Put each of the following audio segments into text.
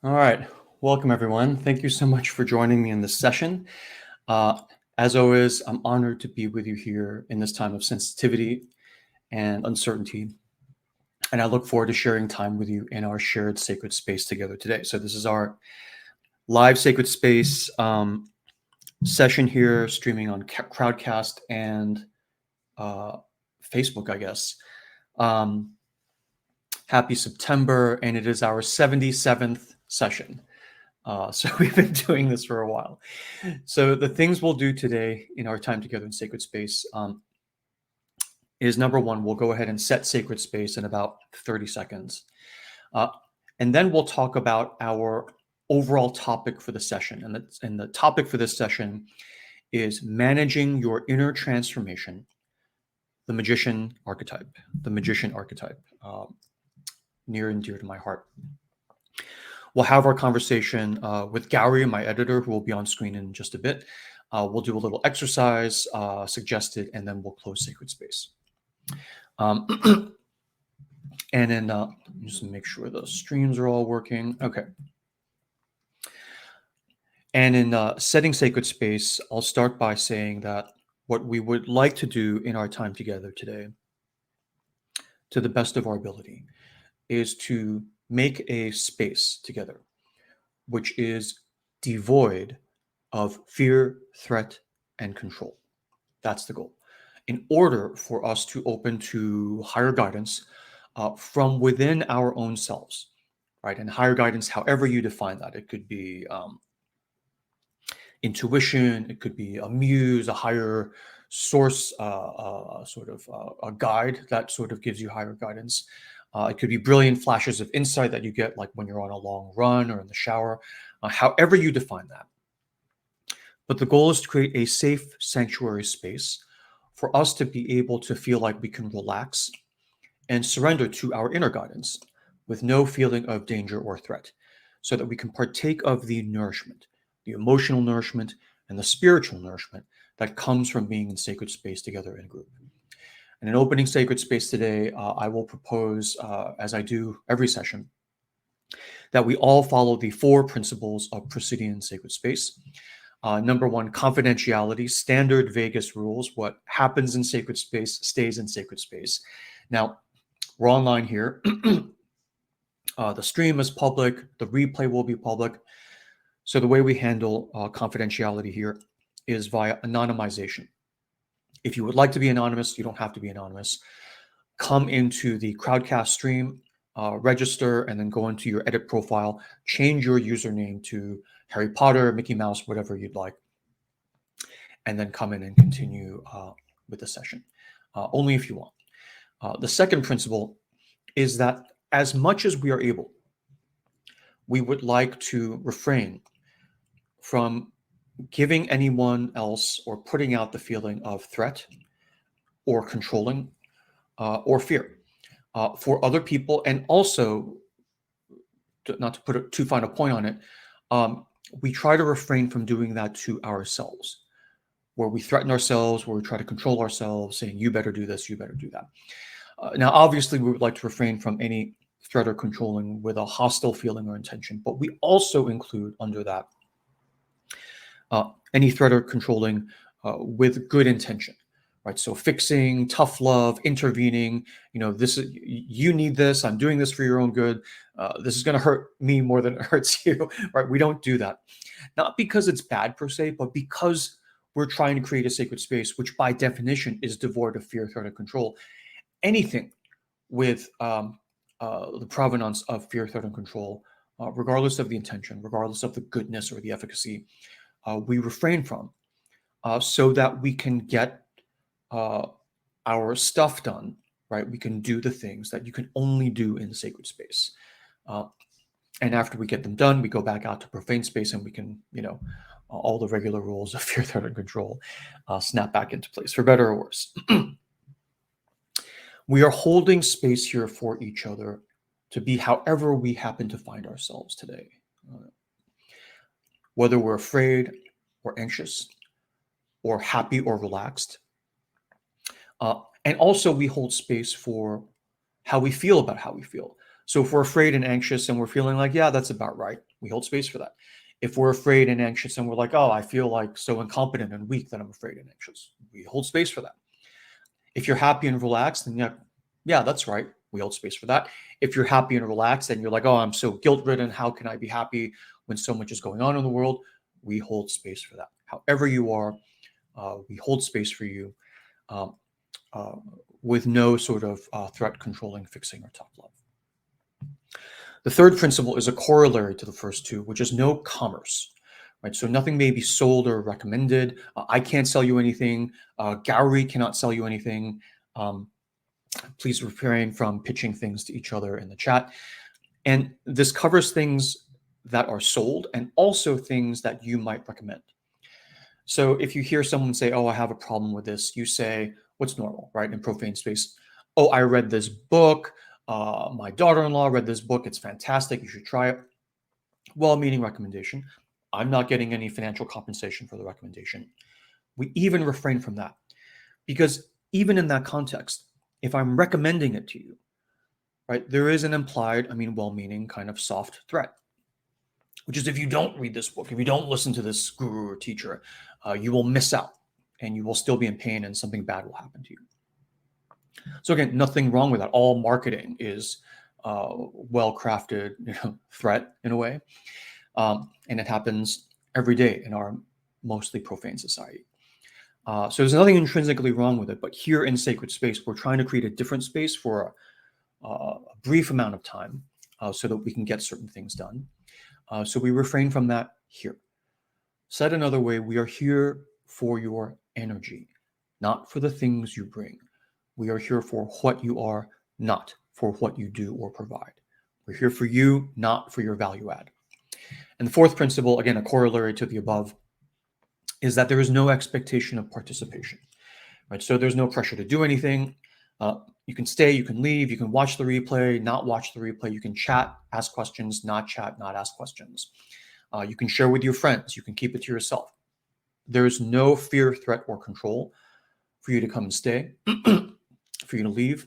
All right. Welcome, everyone. Thank you so much for joining me in this session. Uh, as always, I'm honored to be with you here in this time of sensitivity and uncertainty. And I look forward to sharing time with you in our shared sacred space together today. So, this is our live sacred space session here, streaming on Crowdcast and Facebook, I guess. Happy September, and it is our 77th session. So we've been doing this for a while. So the things we'll do today in our time together in sacred space is number one, we'll go ahead and set sacred space in about 30 seconds. And then we'll talk about our overall topic for the session. And the topic for this session is managing your inner transformation, the magician archetype, near and dear to my heart. We'll have our conversation with Gary, my editor, who will be on screen in just a bit. We'll do a little exercise suggested, and then we'll close sacred space. And then just make sure the streams are all working. Okay. And in setting sacred space, I'll start by saying that what we would like to do in our time together today, to the best of our ability, is to make a space together which is devoid of fear, threat, and control. That's the goal. In order for us to open to higher guidance from within our own selves, right? And higher guidance, however you define that, it could be intuition, it could be a muse, a higher source, sort of a guide that sort of gives you higher guidance. It could be brilliant flashes of insight that you get like when you're on a long run or in the shower, however you define that. But the goal is to create a safe sanctuary space for us to be able to feel like we can relax and surrender to our inner guidance with no feeling of danger or threat, so that we can partake of the nourishment, the emotional nourishment and the spiritual nourishment that comes from being in sacred space together in a group. And in opening sacred space today, I will propose, as I do every session, that we all follow the 4 principles of proceeding in sacred space. Number 1, confidentiality, standard Vegas rules. What happens in sacred space stays in sacred space. Now, we're online here. The stream is public. The replay will be public. So the way we handle confidentiality here is via anonymization. If you would like to be anonymous, you don't have to be anonymous. Come into the Crowdcast stream, register, and then go into your edit profile, change your username to Harry Potter, Mickey Mouse, whatever you'd like, and then come in and continue with the session, only if you want. The second principle is that as much as we are able, we would like to refrain from giving anyone else or putting out the feeling of threat or controlling or fear for other people. And also, not to put too fine a point on it, we try to refrain from doing that to ourselves, where we threaten ourselves, where we try to control ourselves, saying, you better do this, you better do that. Now, obviously, we would like to refrain from any threat or controlling with a hostile feeling or intention, but we also include under that any threat or controlling with good intention, right? So fixing, tough love, intervening, this is, you need this, I'm doing this for your own good. This is going to hurt me more than it hurts you, right? We don't do that. Not because it's bad per se, but because we're trying to create a sacred space, which by definition is devoid of fear, threat, or control. Anything with the provenance of fear, threat, and control, regardless of the intention, regardless of the goodness or the efficacy, we refrain from, so that we can get our stuff done, right? We can do the things that you can only do in sacred space. And after we get them done, we go back out to profane space and we can, all the regular rules of fear, threat, and control snap back into place, for better or worse. We are holding space here for each other to be however we happen to find ourselves today. Whether we're afraid or anxious or happy or relaxed. And also we hold space for how we feel about how we feel. So if we're afraid and anxious and we're feeling like, yeah, that's about right, we hold space for that. If we're afraid and anxious and we're like, oh, I feel like so incompetent and weak that I'm afraid and anxious, we hold space for that. If you're happy and relaxed, then yeah, that's right, we hold space for that. If you're happy and relaxed and you're like, oh, I'm so guilt-ridden, how can I be happy when so much is going on in the world? We hold space for that. However you are, we hold space for you um, uh, with no sort of threat, controlling, fixing, or tough love. The third principle is a corollary to the first two, which is no commerce. Right? So nothing may be sold or recommended. I can't sell you anything. Gary cannot sell you anything. Please refrain from pitching things to each other in the chat. And this covers things that are sold and also things that you might recommend. So if you hear someone say, oh, I have a problem with this, you say, what's normal, right? In profane space. Oh, I read this book. My daughter-in-law read this book. It's fantastic. You should try it. Well-meaning recommendation. I'm not getting any financial compensation for the recommendation. We even refrain from that because even in that context, if I'm recommending it to you, right, there is an implied, well-meaning kind of soft threat, which is if you don't read this book, if you don't listen to this guru or teacher, you will miss out and you will still be in pain and something bad will happen to you. So again, nothing wrong with that. All marketing is well-crafted threat in a way. And it happens every day in our mostly profane society. So there's nothing intrinsically wrong with it. But here in Sacred Space, we're trying to create a different space for a brief amount of time so that we can get certain things done. So we refrain from that here. Said another way, we are here for your energy, not for the things you bring. We are here for what you are, not for what you do or provide. We're here for you, not for your value add. And the fourth principle, again, a corollary to the above, is that there is no expectation of participation. Right? So there's no pressure to do anything. You can stay, you can leave, you can watch the replay, not watch the replay. You can chat, ask questions, not chat, not ask questions. You can share with your friends. You can keep it to yourself. There's no fear, threat, or control for you to come and stay, for you to leave,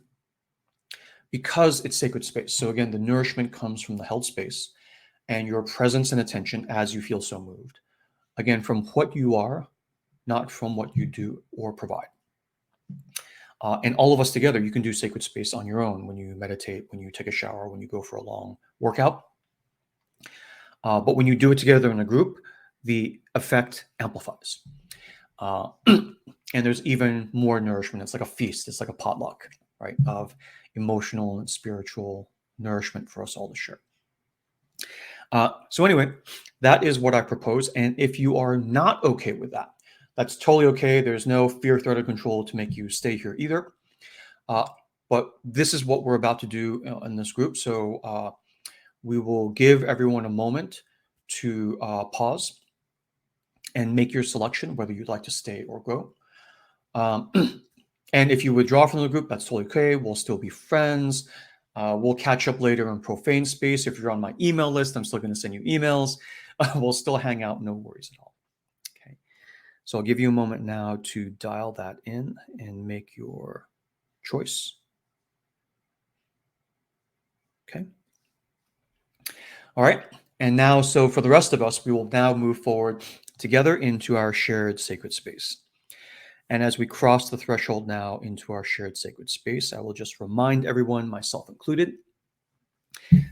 because it's sacred space. So again, the nourishment comes from the held space and your presence and attention as you feel so moved. Again, from what you are, not from what you do or provide. And all of us together, you can do sacred space on your own when you meditate, when you take a shower, when you go for a long workout. But when you do it together in a group, the effect amplifies. And there's even more nourishment. It's like a feast. It's like a potluck, right, of emotional and spiritual nourishment for us all to share. So anyway, that is what I propose. And if you are not okay with that, that's totally okay. There's no fear, threat, or control to make you stay here either. But this is what we're about to do in this group. So we will give everyone a moment to pause and make your selection, whether you'd like to stay or go. And if you withdraw from the group, that's totally okay. We'll still be friends. We'll catch up later in profane space. If you're on my email list, I'm still going to send you emails. We'll still hang out. No worries at all. Okay. So I'll give you a moment now to dial that in and make your choice. Okay. All right. And now, so for the rest of us, we will now move forward together into our shared sacred space. And as we cross the threshold now into our shared sacred space, I will just remind everyone, myself included,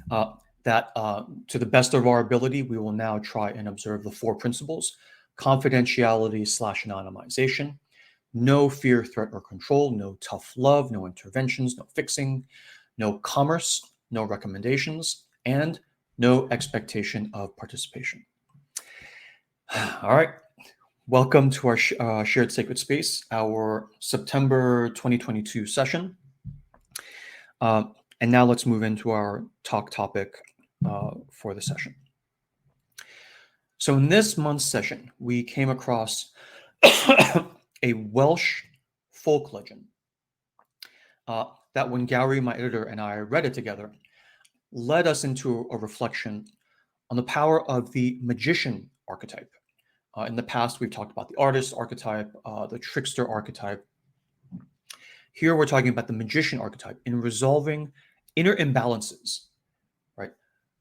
that to the best of our ability, we will now try and observe the four principles: confidentiality/anonymization, no fear, threat, or control, no tough love, no interventions, no fixing, no commerce, no recommendations, and no expectation of participation. All right. Welcome to our shared sacred space, our September 2022 session. And now let's move into our talk topic for the session. So in this month's session, we came across a Welsh folk legend that when Gary, my editor, and I read it together, led us into a reflection on the power of the magician archetype. In the past, we've talked about the artist archetype, the trickster archetype. Here, we're talking about the magician archetype in resolving inner imbalances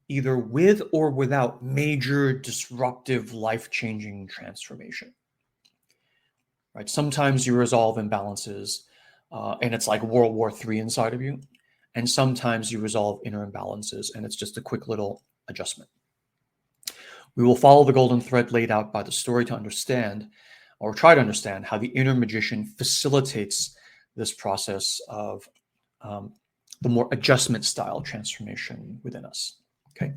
either with or without major disruptive life-changing transformation. Right? Sometimes you resolve imbalances and it's like World War III inside of you. And sometimes you resolve inner imbalances and it's just a quick little adjustment. We will follow the golden thread laid out by the story to understand, or try to understand, how the inner magician facilitates this process of the more adjustment style transformation within us. Okay.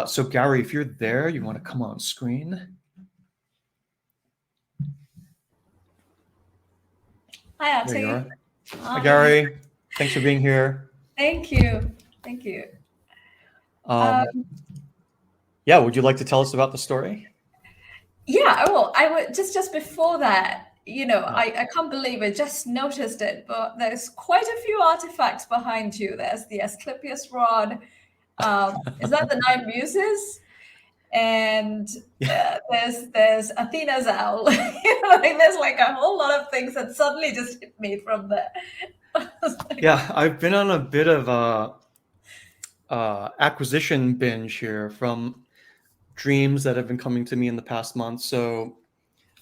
So Gary, if you're there, you want to come on screen. Hi, Artie. There you are. Hi, Gary. Thanks for being here. Thank you. Thank you. Yeah, would you like to tell us about the story? Yeah, well, I would just before that, I can't believe I just noticed it, but there's quite a few artifacts behind you. There's the Asclepius rod. Is that the 9 muses? And there's Athena's owl. There's like a whole lot of things that suddenly just hit me from there. Yeah, I've been on a bit of a acquisition binge here from dreams that have been coming to me in the past month. So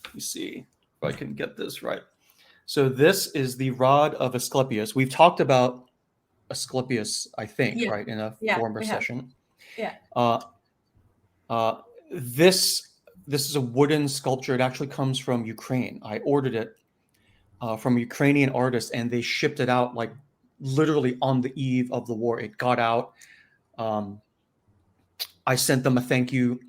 let me see if I can get this right. So this is the rod of Asclepius. We've talked about Asclepius, I think, right, in a former session. Yeah. This is a wooden sculpture. It actually comes from Ukraine. I ordered it from a Ukrainian artist, and they shipped it out like literally on the eve of the war. It got out. I sent them a thank you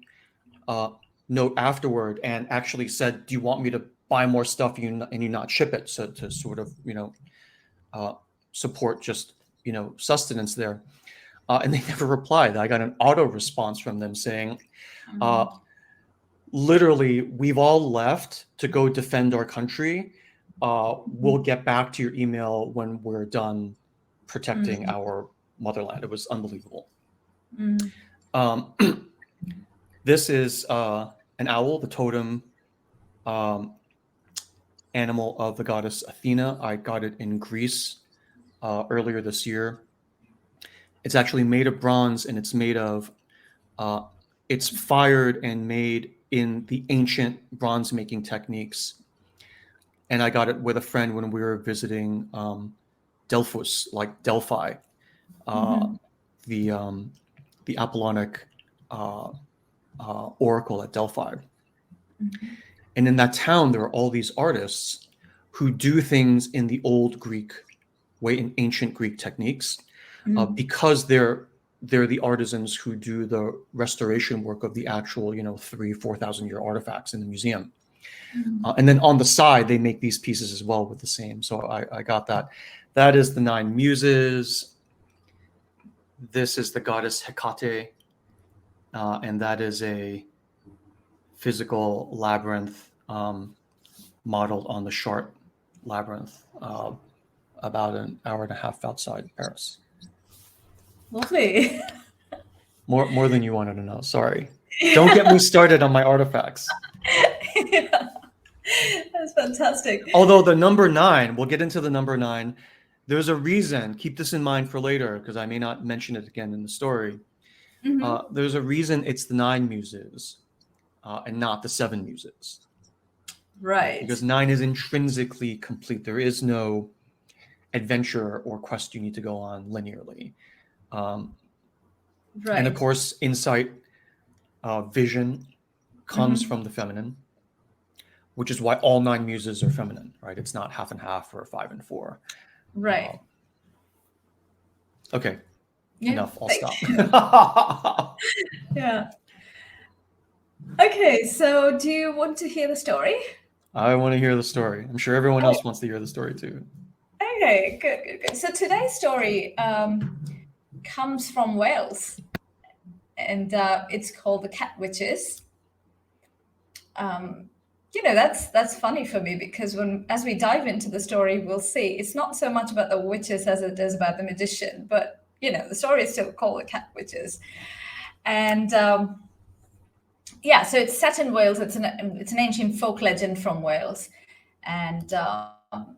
note afterward, and actually said, "Do you want me to buy more stuff and you not ship it?" So to sort of support just sustenance there. And they never replied. I got an auto response from them saying, literally, we've all left to go defend our country. We'll get back to your email when we're done protecting our motherland. It was unbelievable. This is an owl, the totem animal of the goddess Athena. I got it in Greece earlier this year. It's actually made of bronze, and it's made of, it's fired and made in the ancient bronze making techniques. And I got it with a friend when we were visiting Delphos, like Delphi, the Apollonic oracle at Delphi. And in that town, there are all these artists who do things in the old Greek way, in ancient Greek techniques, because they're the artisans who do the restoration work of the actual, 3,000-4,000 year artifacts in the museum. And then on the side, they make these pieces as well with the same. So I got that. That is the 9 muses. This is the goddess Hecate. And that is a physical labyrinth modeled on the Chartres labyrinth, about an hour and a half outside Paris. Lovely. More than you wanted to know. Sorry. Don't get me started on my artifacts. Yeah. That's fantastic. Although the number 9, we'll get into the number 9. There's a reason. Keep this in mind for later, because I may not mention it again in the story. There's a reason it's the 9 muses and not the 7 muses. Right. Because 9 is intrinsically complete. There is no adventure or quest you need to go on linearly. Right. And of course, insight, vision comes from the feminine, which is why all 9 muses are feminine, right? It's not half and half or 5 and 4. Right. Okay. Yeah, enough. I'll stop. Yeah. Okay, so do you want to hear the story? I want to hear the story. I'm sure everyone else wants to hear the story too. Okay, good. So today's story comes from Wales, and it's called The Cat Witches. That's funny for me, because as we dive into the story, we'll see it's not so much about the witches as it is about the magician, but the story is still called The Cat Witches. And so it's set in Wales. It's an ancient folk legend from Wales, and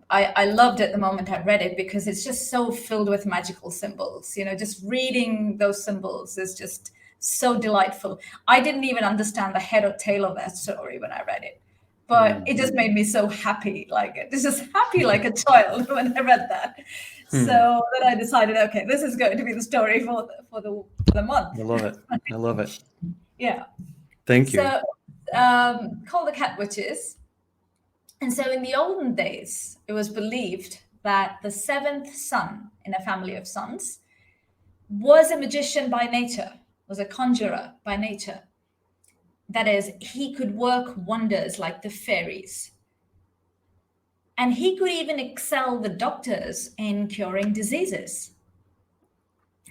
I loved it the moment I read it, because it's just so filled with magical symbols. Just reading those symbols is just so delightful. I didn't even understand the head or tail of that story when I read it, but it just made me so happy. It's just happy like a child when I read that. So then I decided, okay, this is going to be the story for the month. I love it. I love it. Yeah. Thank you. So, called the Cat Witches. And so in the olden days, it was believed that the seventh son in a family of sons was a magician by nature, was a conjurer by nature. That is, he could work wonders like the fairies. And he could even excel the doctors in curing diseases.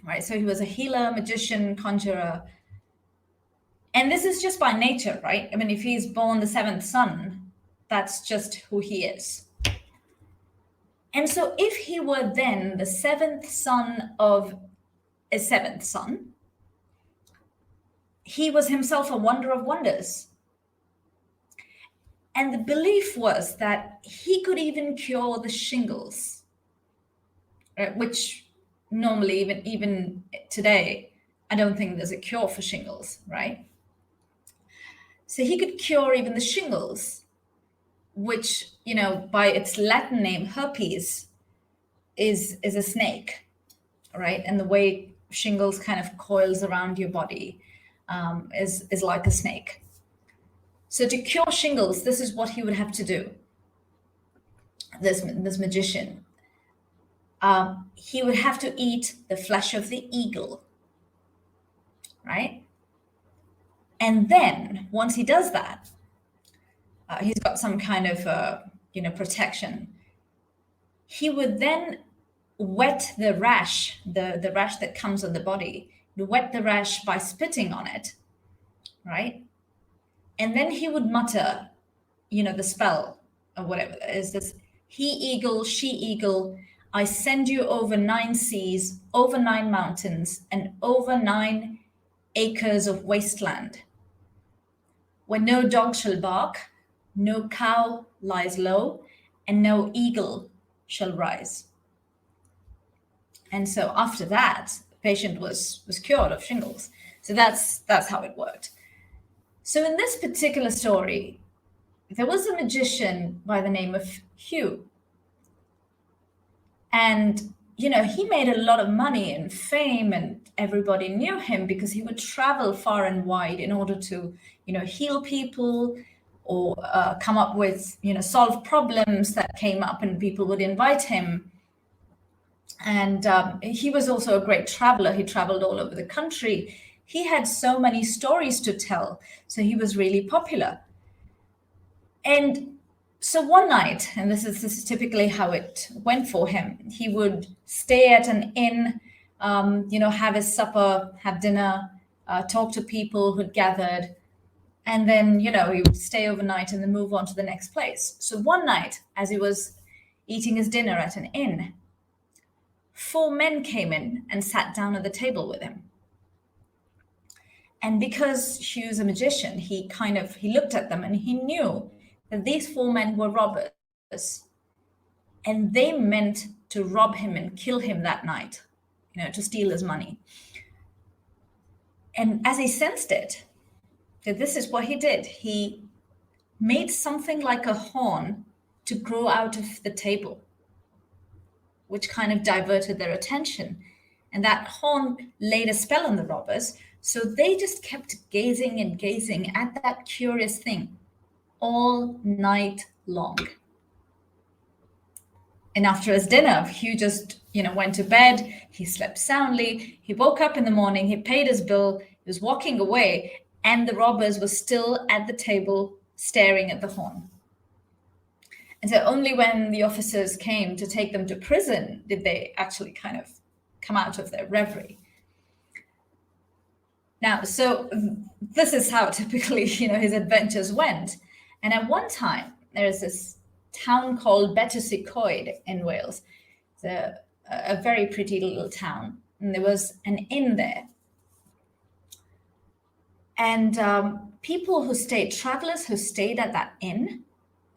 Right? So he was a healer, magician, conjurer. And this is just by nature, right? I mean, if he's born the seventh son, that's just who he is. And so if he were then the seventh son of a seventh son, he was himself a wonder of wonders. And the belief was that he could even cure the shingles, right? Which normally, even today, I don't think there's a cure for shingles, right? So he could cure even the shingles, which, by its Latin name, herpes, is a snake, right? And the way shingles kind of coils around your body is like a snake. So to cure shingles, this is what he would have to do. This magician, he would have to eat the flesh of the eagle, right? And then once he does that, he's got some kind of protection. He would then wet the rash, the rash that comes on the body, wet the rash by spitting on it, right? And then he would mutter, the spell or whatever that is, this: he eagle, she eagle, I send you over 9 seas, over 9 mountains, and over 9 acres of wasteland, where no dog shall bark, no cow lies low, and no eagle shall rise. And so after that, the patient was cured of shingles. So that's how it worked. So in this particular story, there was a magician by the name of Hugh. And, he made a lot of money and fame, and everybody knew him because he would travel far and wide in order to, heal people or come up with, solve problems that came up, and people would invite him. And he was also a great traveler. He traveled all over the country. He had so many stories to tell. So he was really popular. And so one night, and this is typically how it went for him, he would stay at an inn, have his supper, have dinner, talk to people who'd gathered. And then, he would stay overnight and then move on to the next place. So one night, as he was eating his dinner at an inn, 4 men came in and sat down at the table with him. And because Hugh's a magician, he looked at them and he knew that these 4 men were robbers, and they meant to rob him and kill him that night, to steal his money. And as he sensed it, that this is what he did, he made something like a horn to grow out of the table, which kind of diverted their attention. And that horn laid a spell on the robbers. So they just kept gazing and gazing at that curious thing all night long. And after his dinner, Hugh just, went to bed. He slept soundly. He woke up in the morning. He paid his bill. He was walking away, and the robbers were still at the table staring at the horn. And so only when the officers came to take them to prison did they actually kind of come out of their reverie. Now, so this is how typically, his adventures went. And at one time, there is this town called Betws-y-Coed in Wales. It's a very pretty little town. And there was an inn there. And travelers who stayed at that inn,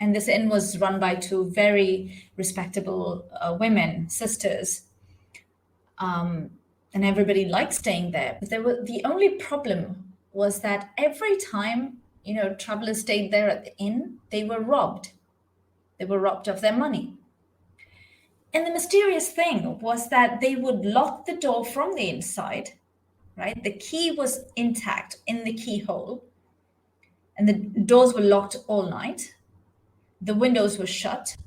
And this inn was run by two very respectable women, sisters. And everybody liked staying there. But the only problem was that every time, travelers stayed there at the inn, they were robbed. They were robbed of their money. And the mysterious thing was that they would lock the door from the inside, right? The key was intact in the keyhole, and the doors were locked all night. The windows were shut.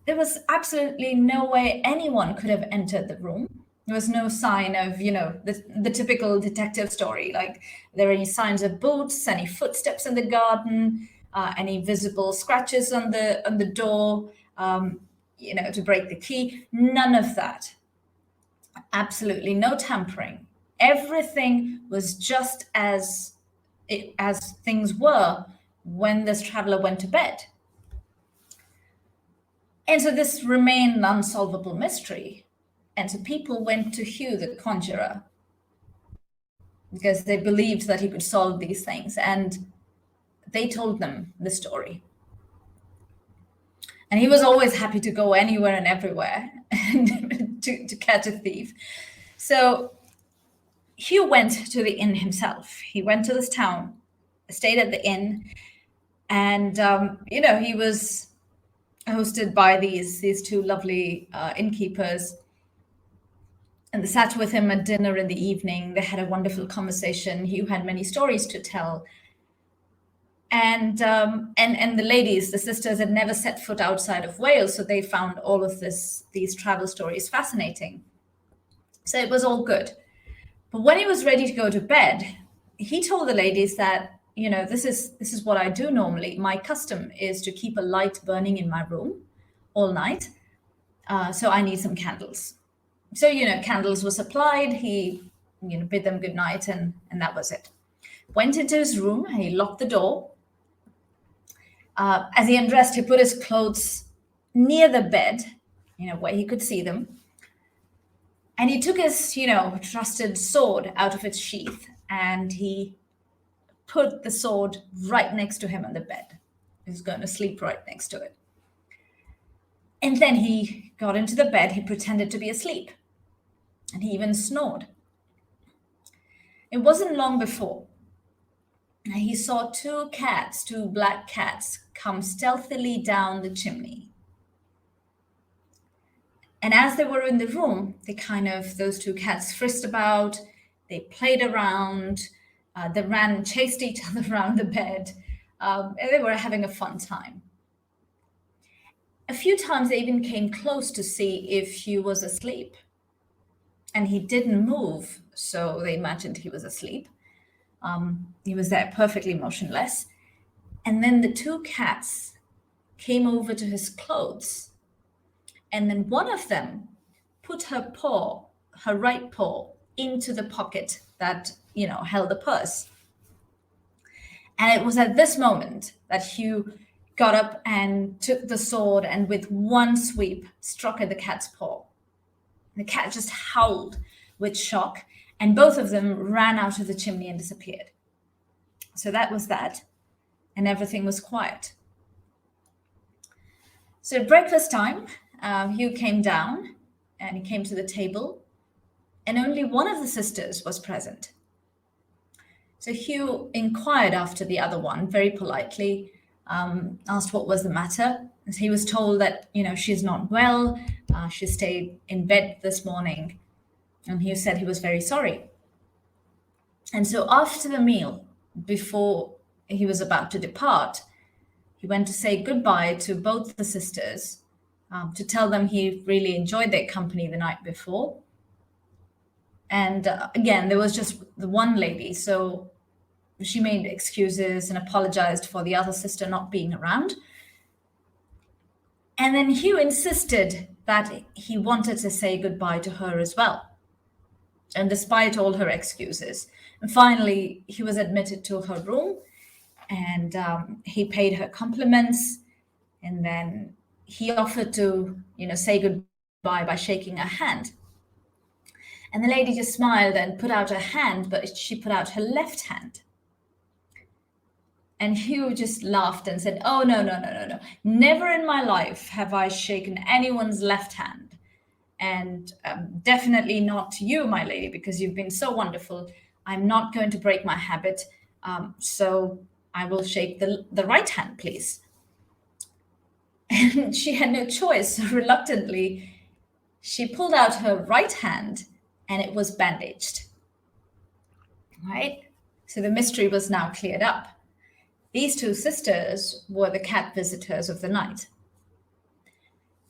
There was absolutely no way anyone could have entered the room. There was no sign of, the typical detective story, like there are any signs of boots, any footsteps in the garden, any visible scratches on the door, to break the key. None of that. Absolutely no tampering. Everything was just as things were when this traveler went to bed. And so this remained an unsolvable mystery. And so people went to Hugh the conjurer because they believed that he could solve these things. And they told them the story. And he was always happy to go anywhere and everywhere to catch a thief. So Hugh went to the inn himself. He went to this town, stayed at the inn, and he was hosted by these two lovely innkeepers. And they sat with him at dinner in the evening. They had a wonderful conversation. Hugh had many stories to tell. And the ladies, the sisters, had never set foot outside of Wales, so they found all of these travel stories fascinating. So it was all good. But when he was ready to go to bed, he told the ladies that, this is what I do normally. My custom is to keep a light burning in my room all night. So I need some candles. So, candles were supplied. He, bid them good night, and that was it. Went into his room, he locked the door. As he undressed, he put his clothes near the bed, where he could see them. And he took his, trusted sword out of its sheath, and he put the sword right next to him on the bed. He was going to sleep right next to it. And then he got into the bed, he pretended to be asleep, and he even snored. It wasn't long before he saw two black cats, come stealthily down the chimney. And as they were in the room, those two cats frisked about, they played around, they ran and chased each other around the bed, and they were having a fun time. A few times they even came close to see if Hugh was asleep. And he didn't move, so they imagined he was asleep. He was there perfectly motionless. And then the two cats came over to his clothes. And then one of them put her right paw, into the pocket that, held the purse. And it was at this moment that Hugh got up and took the sword and with one sweep struck at the cat's paw. The cat just howled with shock, and both of them ran out of the chimney and disappeared. So that was that, and everything was quiet. So at breakfast time, Hugh came down, and he came to the table, and only one of the sisters was present. So Hugh inquired after the other one very politely, asked what was the matter. And he was told that, she's not well. She stayed in bed this morning. And Hugh said he was very sorry. And so after the meal, before he was about to depart, he went to say goodbye to both the sisters, to tell them he really enjoyed their company the night before. And again, there was just the one lady. So she made excuses and apologized for the other sister not being around. And then Hugh insisted that he wanted to say goodbye to her as well. And despite all her excuses, and finally he was admitted to her room, and he paid her compliments, and then he offered to, say goodbye by shaking her hand. And the lady just smiled and put out her hand, but she put out her left hand. And Hugh just laughed and said, "Oh, no, no, no, no, no. Never in my life have I shaken anyone's left hand. And definitely not you, my lady, because you've been so wonderful. I'm not going to break my habit. So I will shake the right hand, please." And she had no choice. So reluctantly, she pulled out her right hand and it was bandaged. Right? So the mystery was now cleared up. These two sisters were the cat visitors of the night.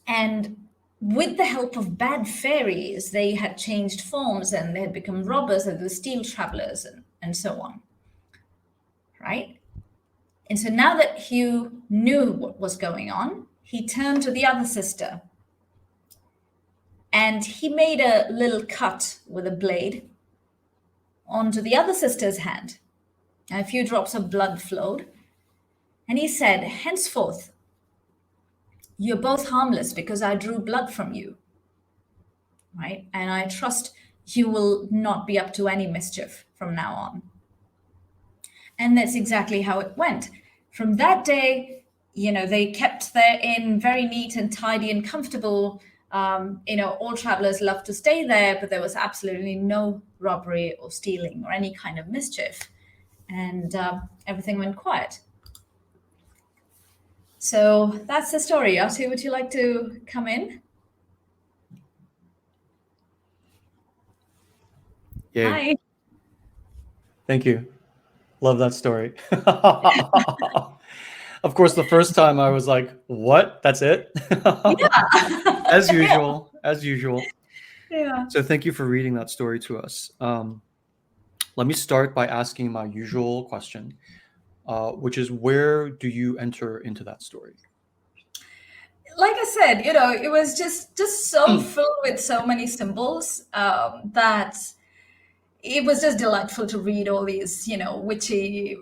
And with the help of bad fairies, they had changed forms and they had become robbers and the steel travelers and so on. Right? And so now that Hugh knew what was going on, he turned to the other sister and he made a little cut with a blade onto the other sister's hand. And a few drops of blood flowed. And he said, "Henceforth, you're both harmless because I drew blood from you, right? And I trust you will not be up to any mischief from now on." And that's exactly how it went. From that day, they kept their inn very neat and tidy and comfortable. All travelers loved to stay there, but there was absolutely no robbery or stealing or any kind of mischief. And everything went quiet. So that's the story. Artie, would you like to come in? Yay. Hi. Thank you. Love that story. Of course, the first time I was like, what? That's it? Yeah. As usual, as usual. Yeah. So thank you for reading that story to us. Let me start by asking my usual question, which is, where do you enter into that story? Like I said, it was just so filled with so many symbols that it was just delightful to read all these, witchy,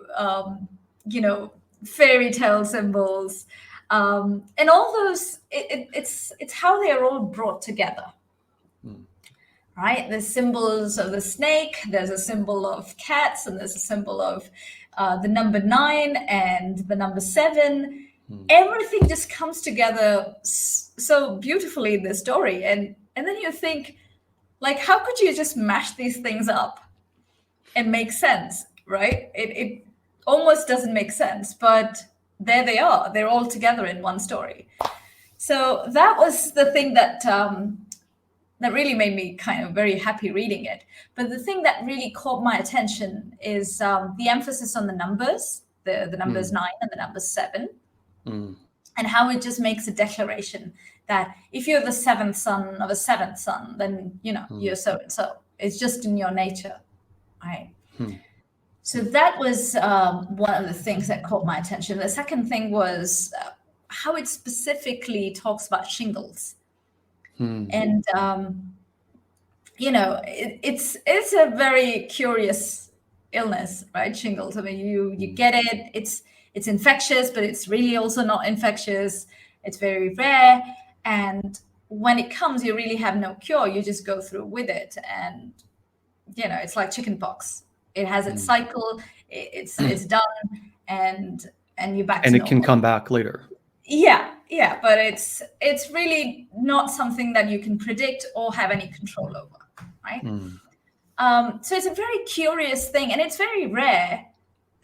fairy tale symbols, and all those. It's how they are all brought together. Right? There's symbols of the snake, there's a symbol of cats, and there's a symbol of the number 9 and the number 7. Everything just comes together so beautifully in the story. And then you think, like, how could you just mash these things up and make sense, right? It almost doesn't make sense, but there they are. They're all together in one story. So that was the thing that really made me kind of very happy reading it. But the thing that really caught my attention is the emphasis on the numbers, the numbers 9 and the number 7, and how it just makes a declaration that if you're the 7th son of a 7th son, then, you're so-and-so. It's just in your nature, right? So that was one of the things that caught my attention. The second thing was how it specifically talks about shingles. And it's a very curious illness, right? Shingles. I mean, you get it. It's infectious, but it's really also not infectious. It's very rare, and when it comes, you really have no cure. You just go through with it, and it's like chickenpox. It has its cycle. It's done, and you're back. And to it can normal. come back later. Yeah, but it's really not something that you can predict or have any control over, right? So it's a very curious thing, and it's very rare.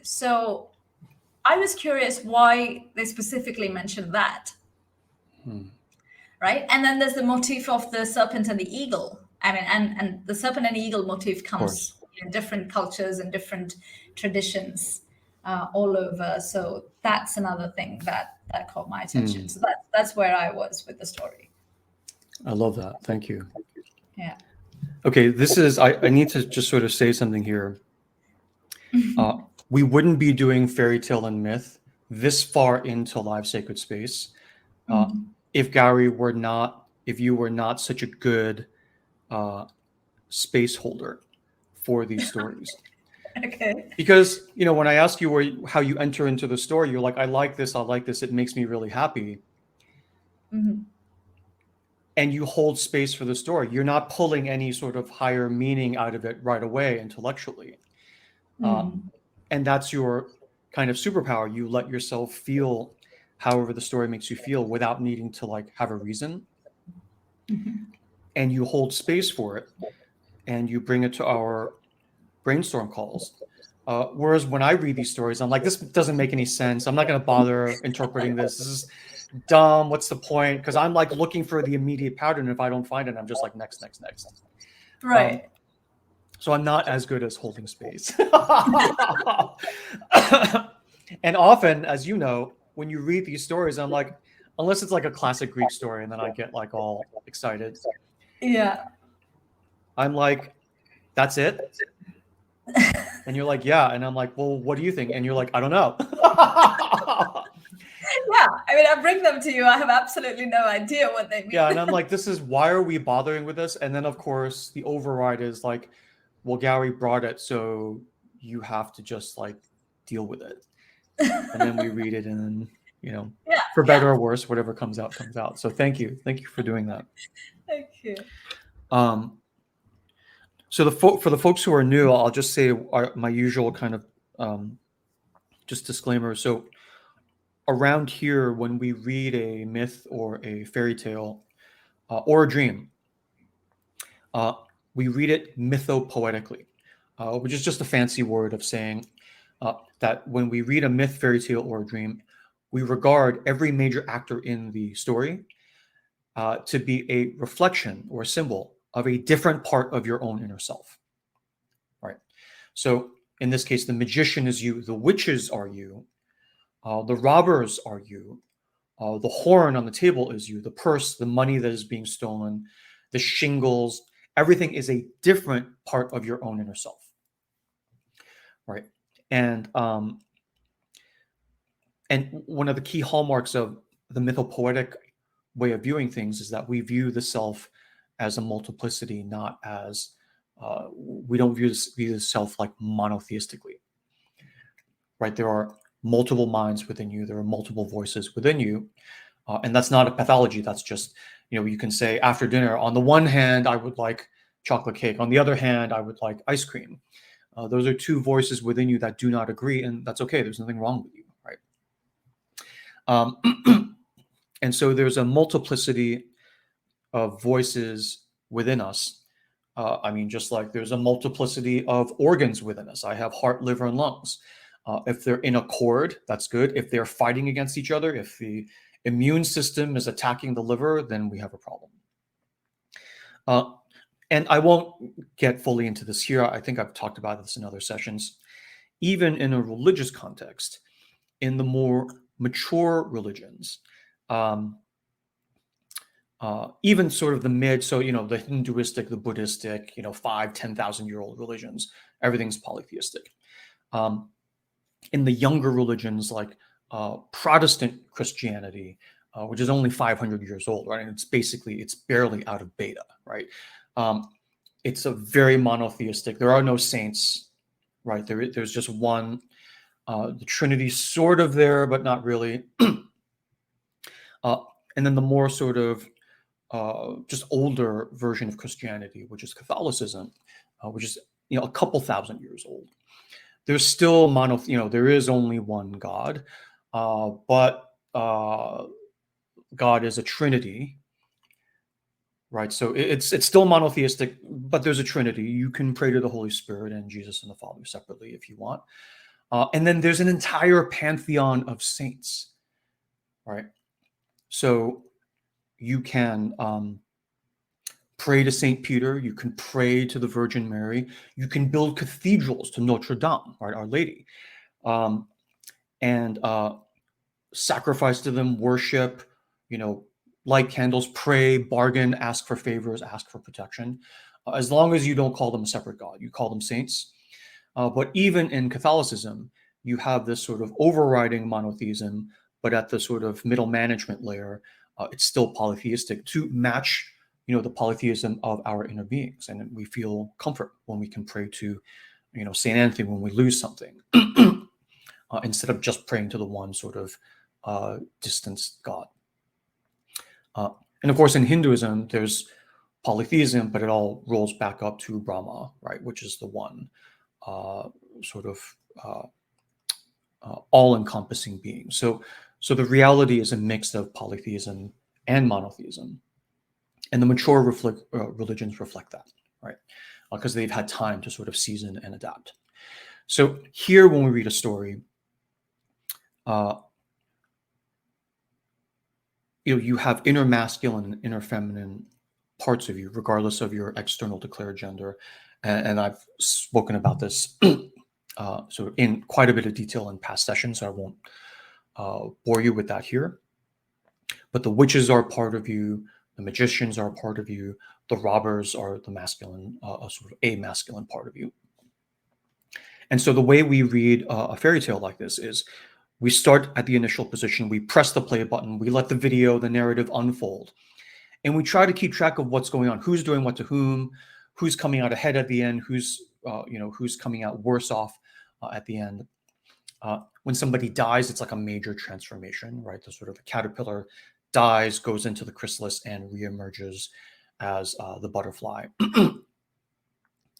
So I was curious why they specifically mentioned that, right? And then there's the motif of the serpent and the eagle. I mean, and the serpent and eagle motif comes in different cultures and different traditions all over. So that's another thing that caught my attention. So that's where I was with the story. I love that. Thank you. Yeah. Okay, I need to just sort of say something here. We wouldn't be doing fairy tale and myth this far into Live Sacred Space if you were not such a good space holder for these stories. Okay. Because, when I ask you how you enter into the story, you're like, I like this, it makes me really happy. And you hold space for the story. You're not pulling any sort of higher meaning out of it right away intellectually. And that's your kind of superpower. You let yourself feel however the story makes you feel without needing to like have a reason. And you hold space for it, and you bring it to our brainstorm calls. Whereas when I read these stories, I'm like, this doesn't make any sense. I'm not going to bother interpreting this. This is dumb. What's the point? Because I'm like looking for the immediate pattern. If I don't find it, I'm just like, next. Right. So I'm not as good as holding space. And often, as you know, when you read these stories, I'm like, unless it's like a classic Greek story, and then I get like all excited. Yeah. I'm like, that's it? And you're like, yeah. And I'm like, well, what do you think? And you're like, I don't know. Yeah. I mean, I bring them to you. I have absolutely no idea what they mean. Yeah. And I'm like, why are we bothering with this? And then, of course, the override is like, well, Gary brought it, so you have to just like deal with it. And then we read it, and then, you know, for better or worse, whatever comes out, comes out. So thank you for doing that. Thank you. So for the folks who are new, I'll just say my usual kind of just disclaimer. So around here, when we read a myth or a fairy tale or a dream, we read it mythopoetically, which is just a fancy word of saying that when we read a myth, fairy tale, or a dream, we regard every major actor in the story to be a reflection or a symbol of a different part of your own inner self. Right. So in this case, the magician is you, the witches are you, the robbers are you, the horn on the table is you, the purse, the money that is being stolen, the shingles, everything is a different part of your own inner self. Right. And one of the key hallmarks of the mythopoetic way of viewing things is that we view the self as a multiplicity, not as we don't view the self like monotheistically. Right? There are multiple minds within you. There are multiple voices within you, and that's not a pathology. That's just, you know, you can say after dinner, on the one hand, I would like chocolate cake. On the other hand, I would like ice cream. Those are two voices within you that do not agree, and that's okay. There's nothing wrong with you, right? And so there's a multiplicity of voices within us. I mean, just like there's a multiplicity of organs within us. I have heart, liver, and lungs. If they're in accord, that's good. If they're fighting against each other, if the immune system is attacking the liver, then we have a problem. And I won't get fully into this here. I think I've talked about this in other sessions. Even in a religious context, in the more mature religions, even sort of the mid, so, you know, the Hinduistic, the Buddhistic, you know, 5,000-10,000-year-old religions, everything's polytheistic. In the younger religions like Protestant Christianity, which is only 500 years old, right? And it's barely out of beta, right? It's a very monotheistic. There are no saints, right? There's just one. The Trinity's sort of there, but not really. And then the more sort of just older version of Christianity, which is Catholicism, which is, you know, a couple thousand years old. There's still there is only one God, but God is a Trinity, right? So it's still monotheistic, but there's a Trinity. You can pray to the Holy Spirit and Jesus and the Father separately if you want. And then there's an entire pantheon of saints, right? So you can pray to St. Peter, you can pray to the Virgin Mary, you can build cathedrals to Notre Dame, right, Our Lady, and sacrifice to them, worship, you know, light candles, pray, bargain, ask for favors, ask for protection, as long as you don't call them a separate God, you call them saints. But even in Catholicism, you have this sort of overriding monotheism, but at the sort of middle management layer, it's still polytheistic to match, you know, the polytheism of our inner beings. And we feel comfort when we can pray to, you know, St. Anthony when we lose something, instead of just praying to the one sort of distanced God. And of course, in Hinduism, there's polytheism, but it all rolls back up to Brahma, right, which is the one sort of all-encompassing being. So the reality is a mix of polytheism and monotheism, and the mature religions reflect that, right? Because they've had time to sort of season and adapt. So here, when we read a story, you have inner masculine and inner feminine parts of you, regardless of your external declared gender. And I've spoken about this sort of in quite a bit of detail in past sessions, so I won't bore you with that here. But the witches are a part of you, the magicians are a part of you, the robbers are the masculine, sort of a masculine part of you. And so the way we read a fairy tale like this is we start at the initial position, we press the play button, we let the video, the narrative unfold, and we try to keep track of what's going on, who's doing what to whom, who's coming out ahead at the end, who's coming out worse off at the end. When somebody dies, it's like a major transformation, right? The sort of the caterpillar dies, goes into the chrysalis, and reemerges as the butterfly,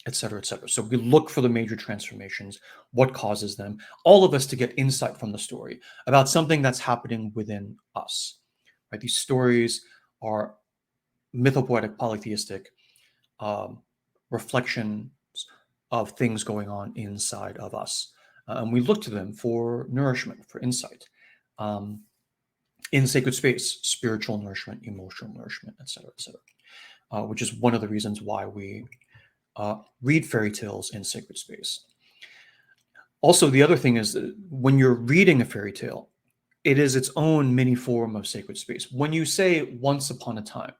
et cetera, et cetera. So we look for the major transformations, what causes them, all of us to get insight from the story about something that's happening within us, right? These stories are mythopoetic, polytheistic reflections of things going on inside of us. And we look to them for nourishment, for insight. In sacred space, spiritual nourishment, emotional nourishment, et cetera, which is one of the reasons why we read fairy tales in sacred space. Also, the other thing is that when you're reading a fairy tale, it is its own mini form of sacred space. When you say once upon a time,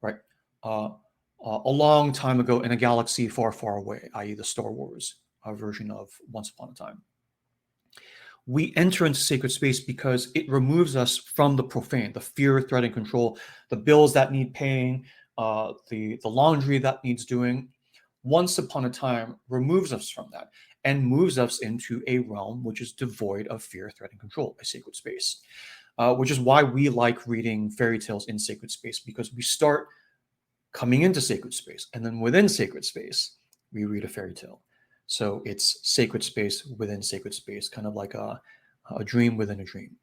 right, a long time ago in a galaxy far, far away, i.e. the Star Wars version of Once Upon a Time, we enter into sacred space because it removes us from the profane, the fear, threat, and control, the bills that need paying, the laundry that needs doing. Once Upon a Time removes us from that and moves us into a realm which is devoid of fear, threat, and control, a sacred space, which is why we like reading fairy tales in sacred space, because we start coming into sacred space, and then within sacred space, we read a fairy tale. So it's sacred space within sacred space, kind of like a dream within a dream.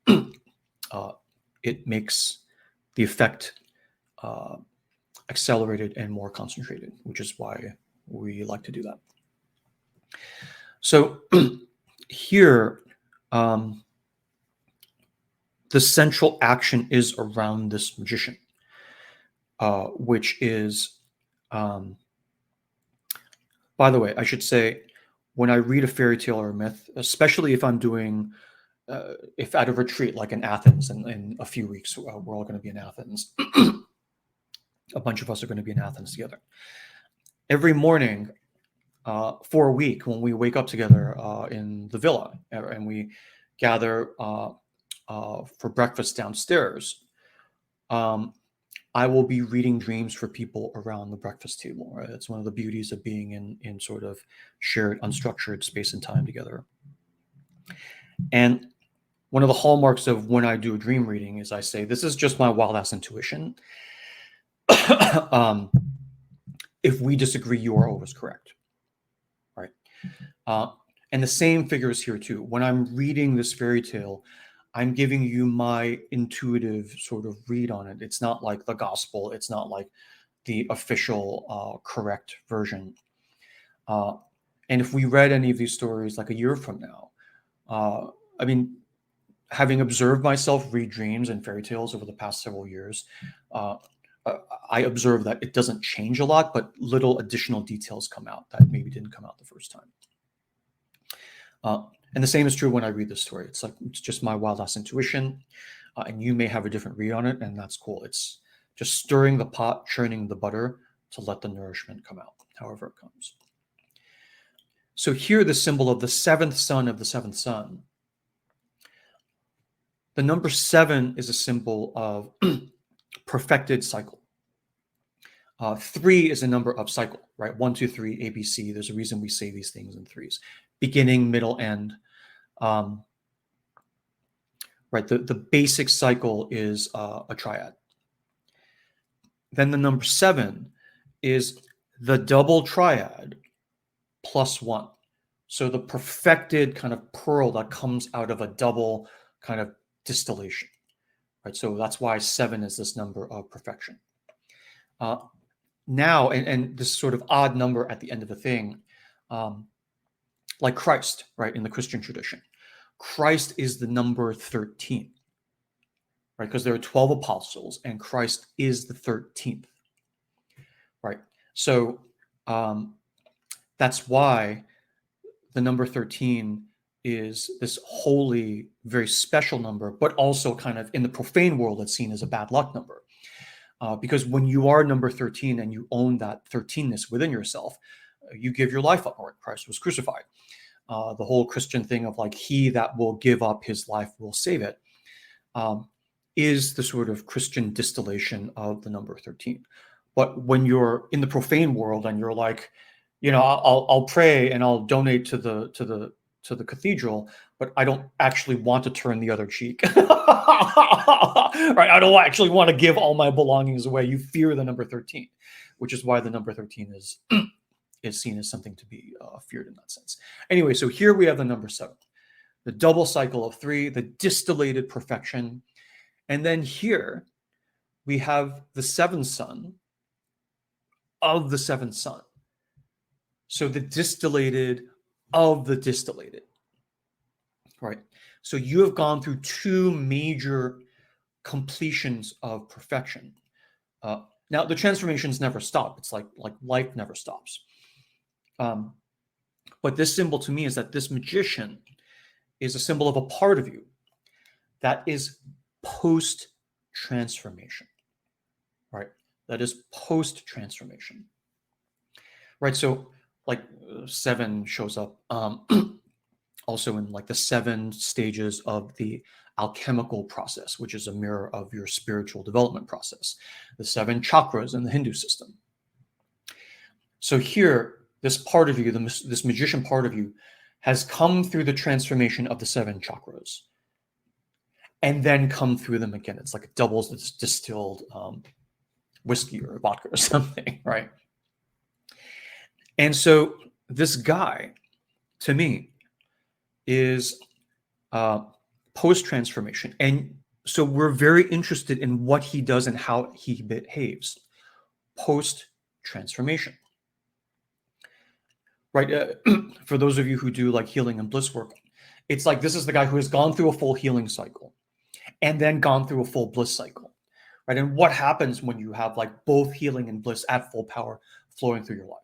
It makes the effect accelerated and more concentrated, which is why we like to do that. So here, the central action is around this magician, which is, by the way, I should say, when I read a fairy tale or a myth, especially if I'm doing, if at a retreat like in Athens, in a few weeks, we're all going to be in Athens. A bunch of us are going to be in Athens together. Every morning for a week, when we wake up together in the villa and we gather for breakfast downstairs, I will be reading dreams for people around the breakfast table. Right? It's one of the beauties of being in sort of shared, unstructured space and time together. And one of the hallmarks of when I do a dream reading is I say, this is just my wild ass intuition. If we disagree, you are always correct, right? And the same figures here too. When I'm reading this fairy tale, I'm giving you my intuitive sort of read on it. It's not like the gospel. It's not like the official correct version. And if we read any of these stories like a year from now, I mean, having observed myself read dreams and fairy tales over the past several years, I observe that it doesn't change a lot, but little additional details come out that maybe didn't come out the first time. And the same is true when I read this story. It's just my wild ass intuition, and you may have a different read on it, and that's cool. It's just stirring the pot, churning the butter to let the nourishment come out, however it comes. So here, the symbol of the seventh son of the seventh son. The number 7 is a symbol of perfected cycle. 3 is a number of cycle, right? 1, 2, 3, ABC. There's a reason we say these things in threes: beginning, middle, end. Right. The basic cycle is a triad. Then the number 7 is the double triad plus 1. So the perfected kind of pearl that comes out of a double kind of distillation, right? So that's why 7 is this number of perfection. Now, and this sort of odd number at the end of a thing, like Christ, right, in the Christian tradition. Christ is the number 13, right? Because there are 12 apostles and Christ is the 13th, right? So that's why the number 13 is this holy, very special number, but also kind of in the profane world, it's seen as a bad luck number. Because when you are number 13 and you own that 13ness within yourself, you give your life up, right? Christ was crucified. The whole Christian thing of like, he that will give up his life will save it, is the sort of Christian distillation of the number 13. But when you're in the profane world and you're like, I'll pray and I'll donate to the cathedral, but I don't actually want to turn the other cheek. Right? I don't actually want to give all my belongings away. You fear the number 13, which is why the number 13 is seen as something to be feared in that sense. Anyway, so here we have the number 7, the double cycle of 3, the distillated perfection. And then here we have the 7th son of the 7th son. So the distillated of the distillated, right? So you have gone through 2 major completions of perfection. Now the transformations never stop. It's like life never stops. But this symbol to me is that this magician is a symbol of a part of you that is post-transformation, right? That is post-transformation, right? So like 7 shows up also in like the 7 stages of the alchemical process, which is a mirror of your spiritual development process, the 7 chakras in the Hindu system. So here, this part of you, this magician part of you, has come through the transformation of the 7 chakras and then come through them again. It's like it doubles this distilled whiskey or vodka or something, right? And so this guy, to me, is post-transformation. And so we're very interested in what he does and how he behaves post-transformation. Right? For those of you who do like healing and bliss work, it's like this is the guy who has gone through a full healing cycle and then gone through a full bliss cycle. Right? And what happens when you have like both healing and bliss at full power flowing through your life?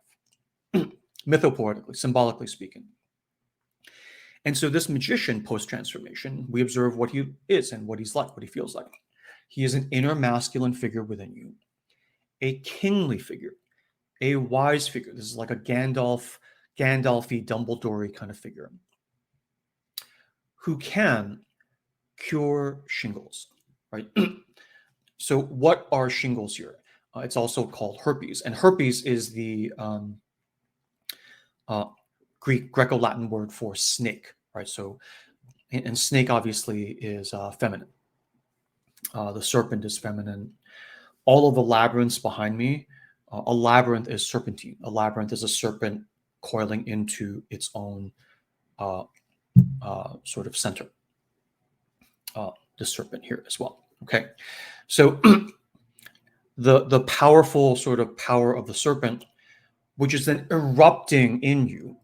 Mythopoetically, symbolically speaking. And so this magician post-transformation, we observe what he is and what he's like, what he feels like. He is an inner masculine figure within you, a kingly figure, a wise figure. This is like a Gandalf-y, Dumbledore kind of figure who can cure shingles, right? So what are shingles here? It's also called herpes. And herpes is the Greco-Latin word for snake, right? So, and snake obviously is feminine. The serpent is feminine. All of the labyrinths behind me, a labyrinth is serpentine. A labyrinth is a serpent coiling into its own sort of center. The serpent here as well. Okay, so the powerful sort of power of the serpent, which is then erupting in you,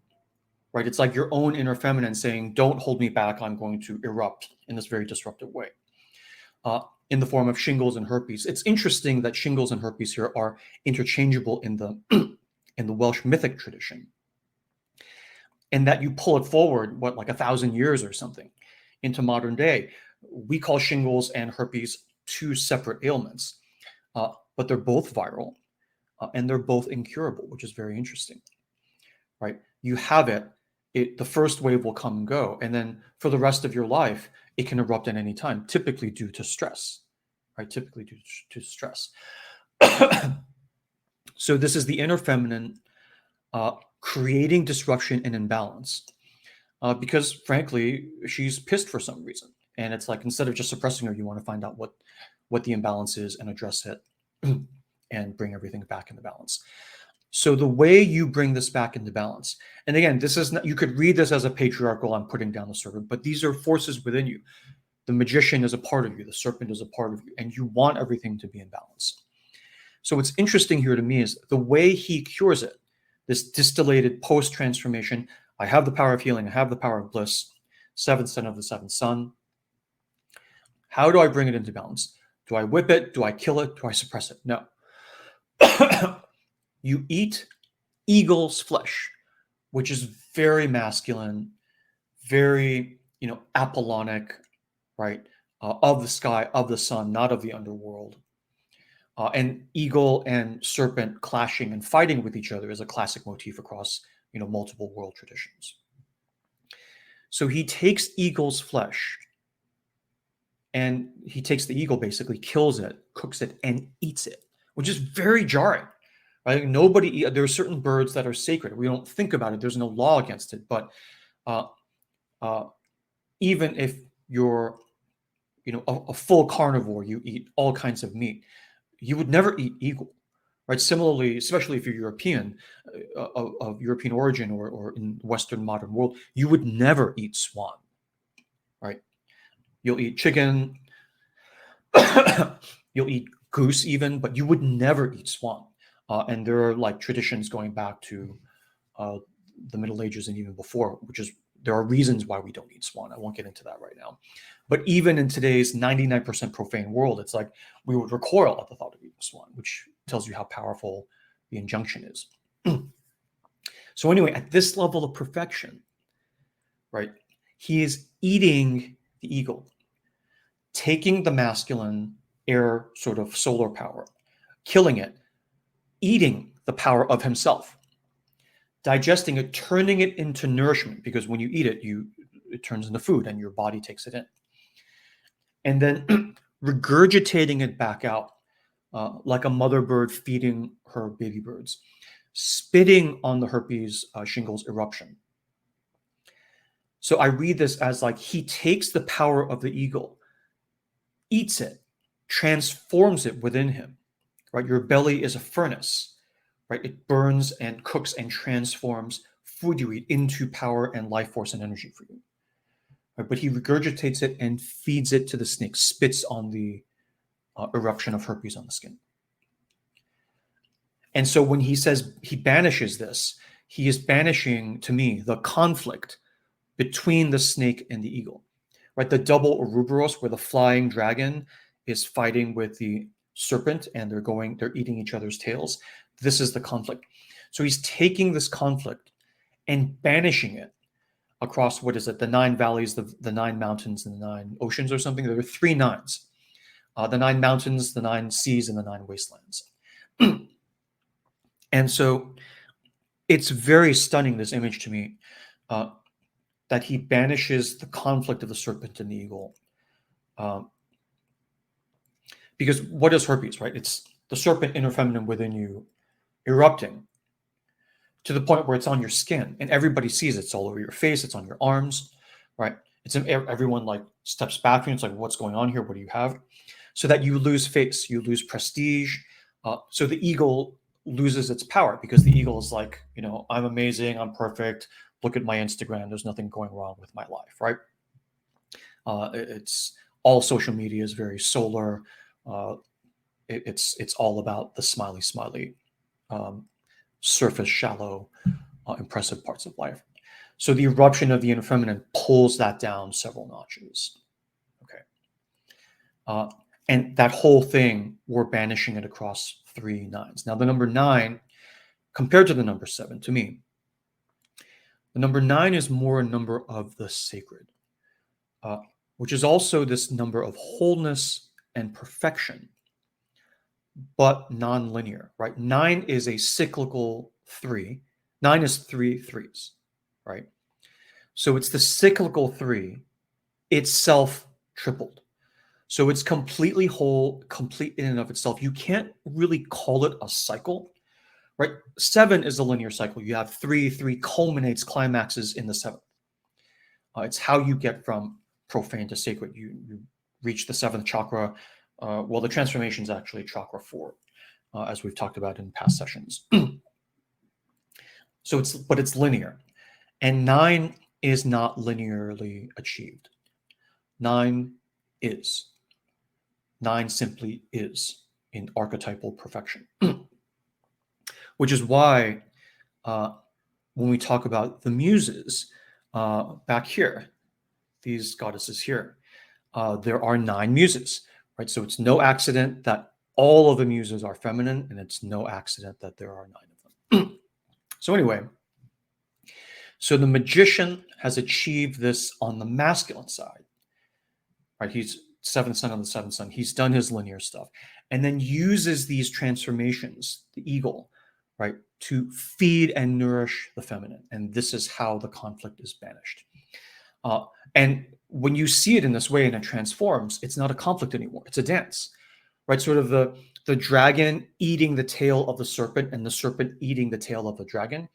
right? It's like your own inner feminine saying, don't hold me back. I'm going to erupt in this very disruptive way. In the form of shingles and herpes. It's interesting that shingles and herpes here are interchangeable in the in the Welsh mythic tradition, and that you pull it forward, what, like 1,000 years or something into modern day. We call shingles and herpes 2 separate ailments, but they're both viral and they're both incurable, which is very interesting, right? You have it, the first wave will come and go, and then for the rest of your life, it can erupt at any time, typically due to stress, right? Typically due to stress. So this is the inner feminine creating disruption and imbalance because, frankly, she's pissed for some reason. And it's like, instead of just suppressing her, you want to find out what the imbalance is and address it and bring everything back into balance. So the way you bring this back into balance, and again, this is not, you could read this as a patriarchal, I'm putting down the serpent, but these are forces within you. The magician is a part of you, the serpent is a part of you, and you want everything to be in balance. So what's interesting here to me is the way he cures it, this distillated post-transformation. I have the power of healing, I have the power of bliss, seventh son of the seventh son. How do I bring it into balance? Do I whip it? Do I kill it? Do I suppress it? No. You eat eagle's flesh, which is very masculine, very, Apollonic, right? Of the sky, of the sun, not of the underworld. And eagle and serpent clashing and fighting with each other is a classic motif across, multiple world traditions. So he takes eagle's flesh, and he takes the eagle, basically kills it, cooks it, and eats it, which is very jarring. Right? There are certain birds that are sacred. We don't think about it. There's no law against it. But even if you're, a full carnivore, you eat all kinds of meat, you would never eat eagle, right? Similarly, especially if you're European, of European origin or in Western modern world, you would never eat swan, right? You'll eat chicken, you'll eat goose even, but you would never eat swan. And there are like traditions going back to the Middle Ages and even before, there are reasons why we don't eat swan. I won't get into that right now. But even in today's 99% profane world, it's like we would recoil at the thought of eating swan, which tells you how powerful the injunction is. So anyway, at this level of perfection, right, he is eating the eagle, taking the masculine air sort of solar power, killing it, eating the power of himself, digesting it, turning it into nourishment, because when you eat it, it turns into food and your body takes it in. And then regurgitating it back out like a mother bird feeding her baby birds, spitting on the herpes shingles eruption. So I read this as like he takes the power of the eagle, eats it, transforms it within him, right? Your belly is a furnace, right? It burns and cooks and transforms food you eat into power and life force and energy for you. Right? But he regurgitates it and feeds it to the snake, spits on the eruption of herpes on the skin. And so when he says he banishes this, he is banishing, to me, the conflict between the snake and the eagle, right? The double Ouroboros, where the flying dragon is fighting with the serpent and they're eating each other's tails. This is the conflict. So he's taking this conflict and banishing it across, what is it, the 9 valleys, the 9 mountains, and the 9 oceans or something. There are 3 nines, the 9 mountains, the 9 seas, and the 9 wastelands. And so it's very stunning, this image to me, that he banishes the conflict of the serpent and the eagle. Because what is herpes, right? It's the serpent, inner feminine within you, erupting to the point where it's on your skin and everybody sees it. It's all over your face. It's on your arms, right? Everyone like steps back from you. It's like, what's going on here? What do you have? So that you lose face, you lose prestige. So the eagle loses its power, because the eagle is like, I'm amazing, I'm perfect. Look at my Instagram. There's nothing going wrong with my life, right? It's all social media is very solar. It's all about the smiley, surface, shallow, impressive parts of life. So the eruption of the inner feminine pulls that down several notches. Okay. And that whole thing, we're banishing it across 3 nines. Now, the number 9, compared to the number 7, to me, the number 9 is more a number of the sacred, which is also this number of wholeness and perfection, but non-linear, right? 9 is a cyclical 3. 9 is 3 threes, right? So it's the cyclical 3 itself tripled. So it's completely whole, complete in and of itself. You can't really call it a cycle, right? 7 is a linear cycle. You have 3 culminates, climaxes in the 7th. It's how you get from profane to sacred. You reach the 7th chakra. Well, the transformation is actually chakra 4, as we've talked about in past sessions. but it's linear. And 9 is not linearly achieved. 9 is. 9 simply is in archetypal perfection. Which is why when we talk about the muses back here, these goddesses here, there are 9 muses, right? So it's no accident that all of the muses are feminine, and it's no accident that there are 9 of them. So anyway, so the magician has achieved this on the masculine side, right? He's 7th son on the 7th son. He's done his linear stuff, and then uses these transformations, the eagle, right, to feed and nourish the feminine. And this is how the conflict is banished. And when you see it in this way and it transforms, it's not a conflict anymore. It's a dance, right? Sort of the dragon eating the tail of the serpent and the serpent eating the tail of the dragon.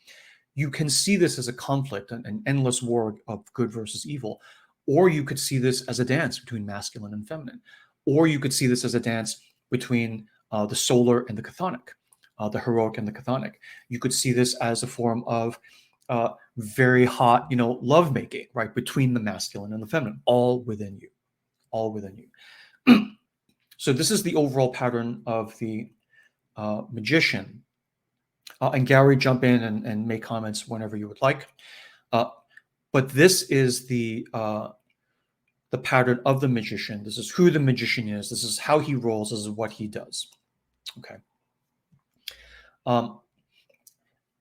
You can see this as a conflict, an endless war of good versus evil. Or you could see this as a dance between masculine and feminine. Or you could see this as a dance between the solar and the chthonic, the heroic and the chthonic. You could see this as a form of very hot, love making, right, between the masculine and the feminine, all within you, all within you. So this is the overall pattern of the magician. And Gary, jump in and make comments whenever you would like. But this is the pattern of the magician. This is who the magician is. This is how he rolls. This is what he does. Okay.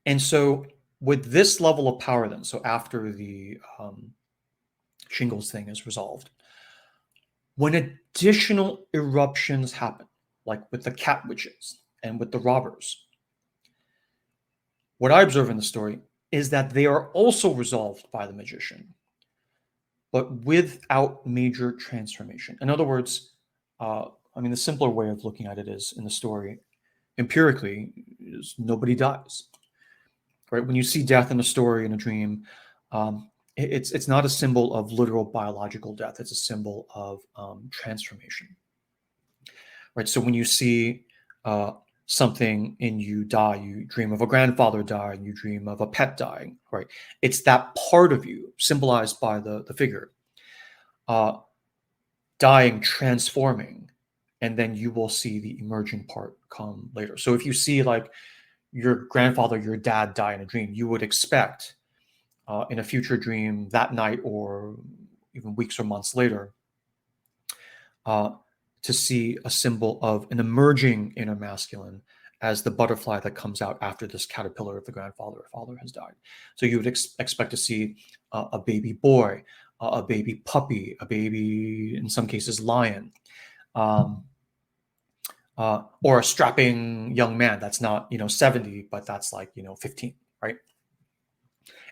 And so with this level of power then, so after the shingles thing is resolved, when additional eruptions happen, like with the cat witches and with the robbers, what I observe in the story is that they are also resolved by the magician, but without major transformation. In other words, the simpler way of looking at it is in the story, empirically, is nobody dies. Right? When you see death in a story, in a dream, it's not a symbol of literal biological death. It's a symbol of transformation. Right? So when you see something in you die, you dream of a grandfather dying, you dream of a pet dying, right? It's that part of you, symbolized by the figure, dying, transforming, and then you will see the emerging part come later. So if you see like your grandfather, your dad die in a dream, you would expect in a future dream that night or even weeks or months later to see a symbol of an emerging inner masculine as the butterfly that comes out after this caterpillar of the grandfather or father has died. So you would expect to see a baby boy, a baby puppy, a baby, in some cases, lion, or a strapping young man that's not 70, but that's like 15, right?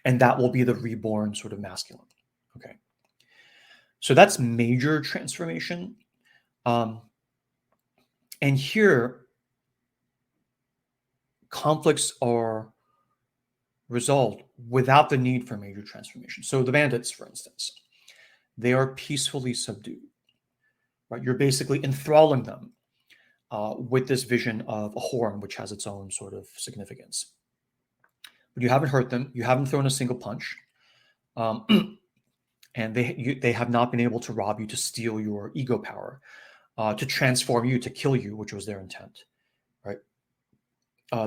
And that will be the reborn sort of masculine. Okay, so that's major transformation. And here, conflicts are resolved without the need for major transformation. So the bandits, for instance, they are peacefully subdued, right? You're basically enthralling them with this vision of a horn, which has its own sort of significance. But you haven't hurt them. You haven't thrown a single punch. And they have not been able to rob you, to steal your ego power, to transform you, to kill you, which was their intent, right?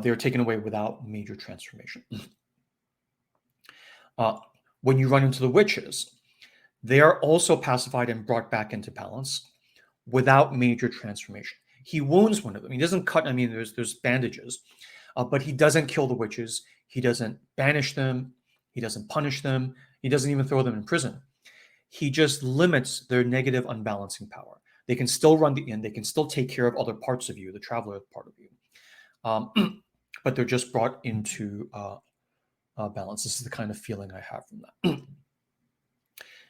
They are taken away without major transformation. When you run into the witches, they are also pacified and brought back into balance without major transformation. He wounds one of them. He doesn't cut. There's bandages, but he doesn't kill the witches. He doesn't banish them. He doesn't punish them. He doesn't even throw them in prison. He just limits their negative unbalancing power. They can still run the inn. They can still take care of other parts of you, the traveler part of you. But they're just brought into balance. This is the kind of feeling I have from that.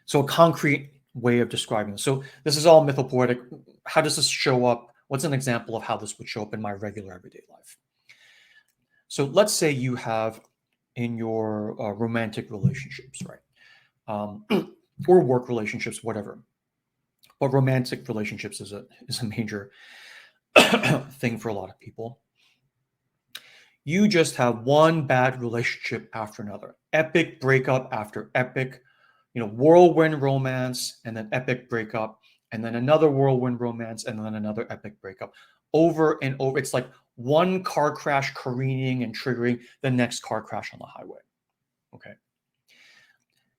So a concrete way of describing this. So this is all mythopoetic. How does this show up? What's an example of how this would show up in my regular everyday life? So let's say you have in your romantic relationships, right? Or work relationships, whatever. But romantic relationships is a major thing for a lot of people. You just have one bad relationship after another, epic breakup after epic, whirlwind romance, and then epic breakup, and then another whirlwind romance, and then another epic breakup, over and over. It's like one car crash careening and triggering the next car crash on the highway. Okay.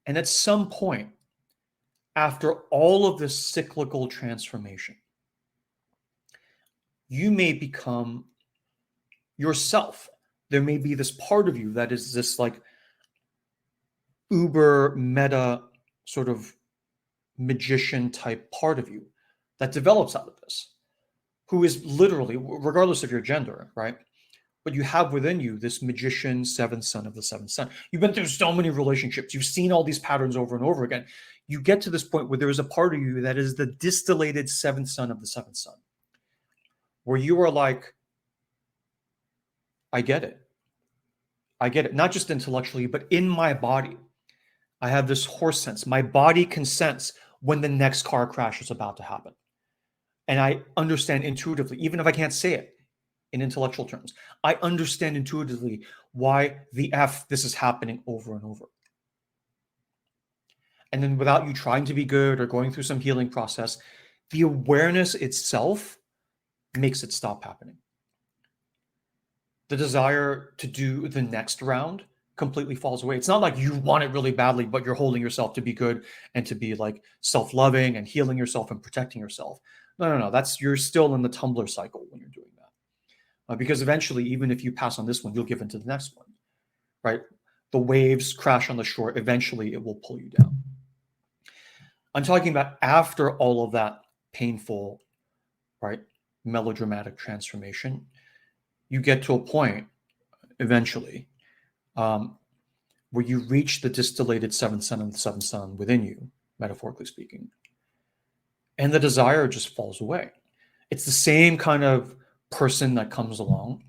And at some point, after all of this cyclical transformation, you may become yourself. There may be this part of you that is this like uber meta sort of magician type part of you that develops out of this, who is literally, regardless of your gender, right? But you have within you this magician, seventh son of the seventh son. You've been through so many relationships. You've seen all these patterns over and over again. You get to this point where there is a part of you that is the distillated seventh son of the seventh son, where you are like, I get it. I get it. Not just intellectually, but in my body. I have this horse sense. My body can sense when the next car crash is about to happen. And I understand intuitively, even if I can't say it in intellectual terms, I understand intuitively why the F this is happening over and over. And then without you trying to be good or going through some healing process, the awareness itself makes it stop happening. The desire to do the next round completely falls away. It's not like you want it really badly, but you're holding yourself to be good and to be like self-loving and healing yourself and protecting yourself. No. You're still in the tumbler cycle when you're doing that. Because eventually, even if you pass on this one, you'll give into the next one, right? The waves crash on the shore. Eventually, it will pull you down. I'm talking about after all of that painful, right, melodramatic transformation, you get to a point eventually where you reach the distillated seventh son of the seventh son within you, metaphorically speaking, and the desire just falls away. It's the same kind of person that comes along,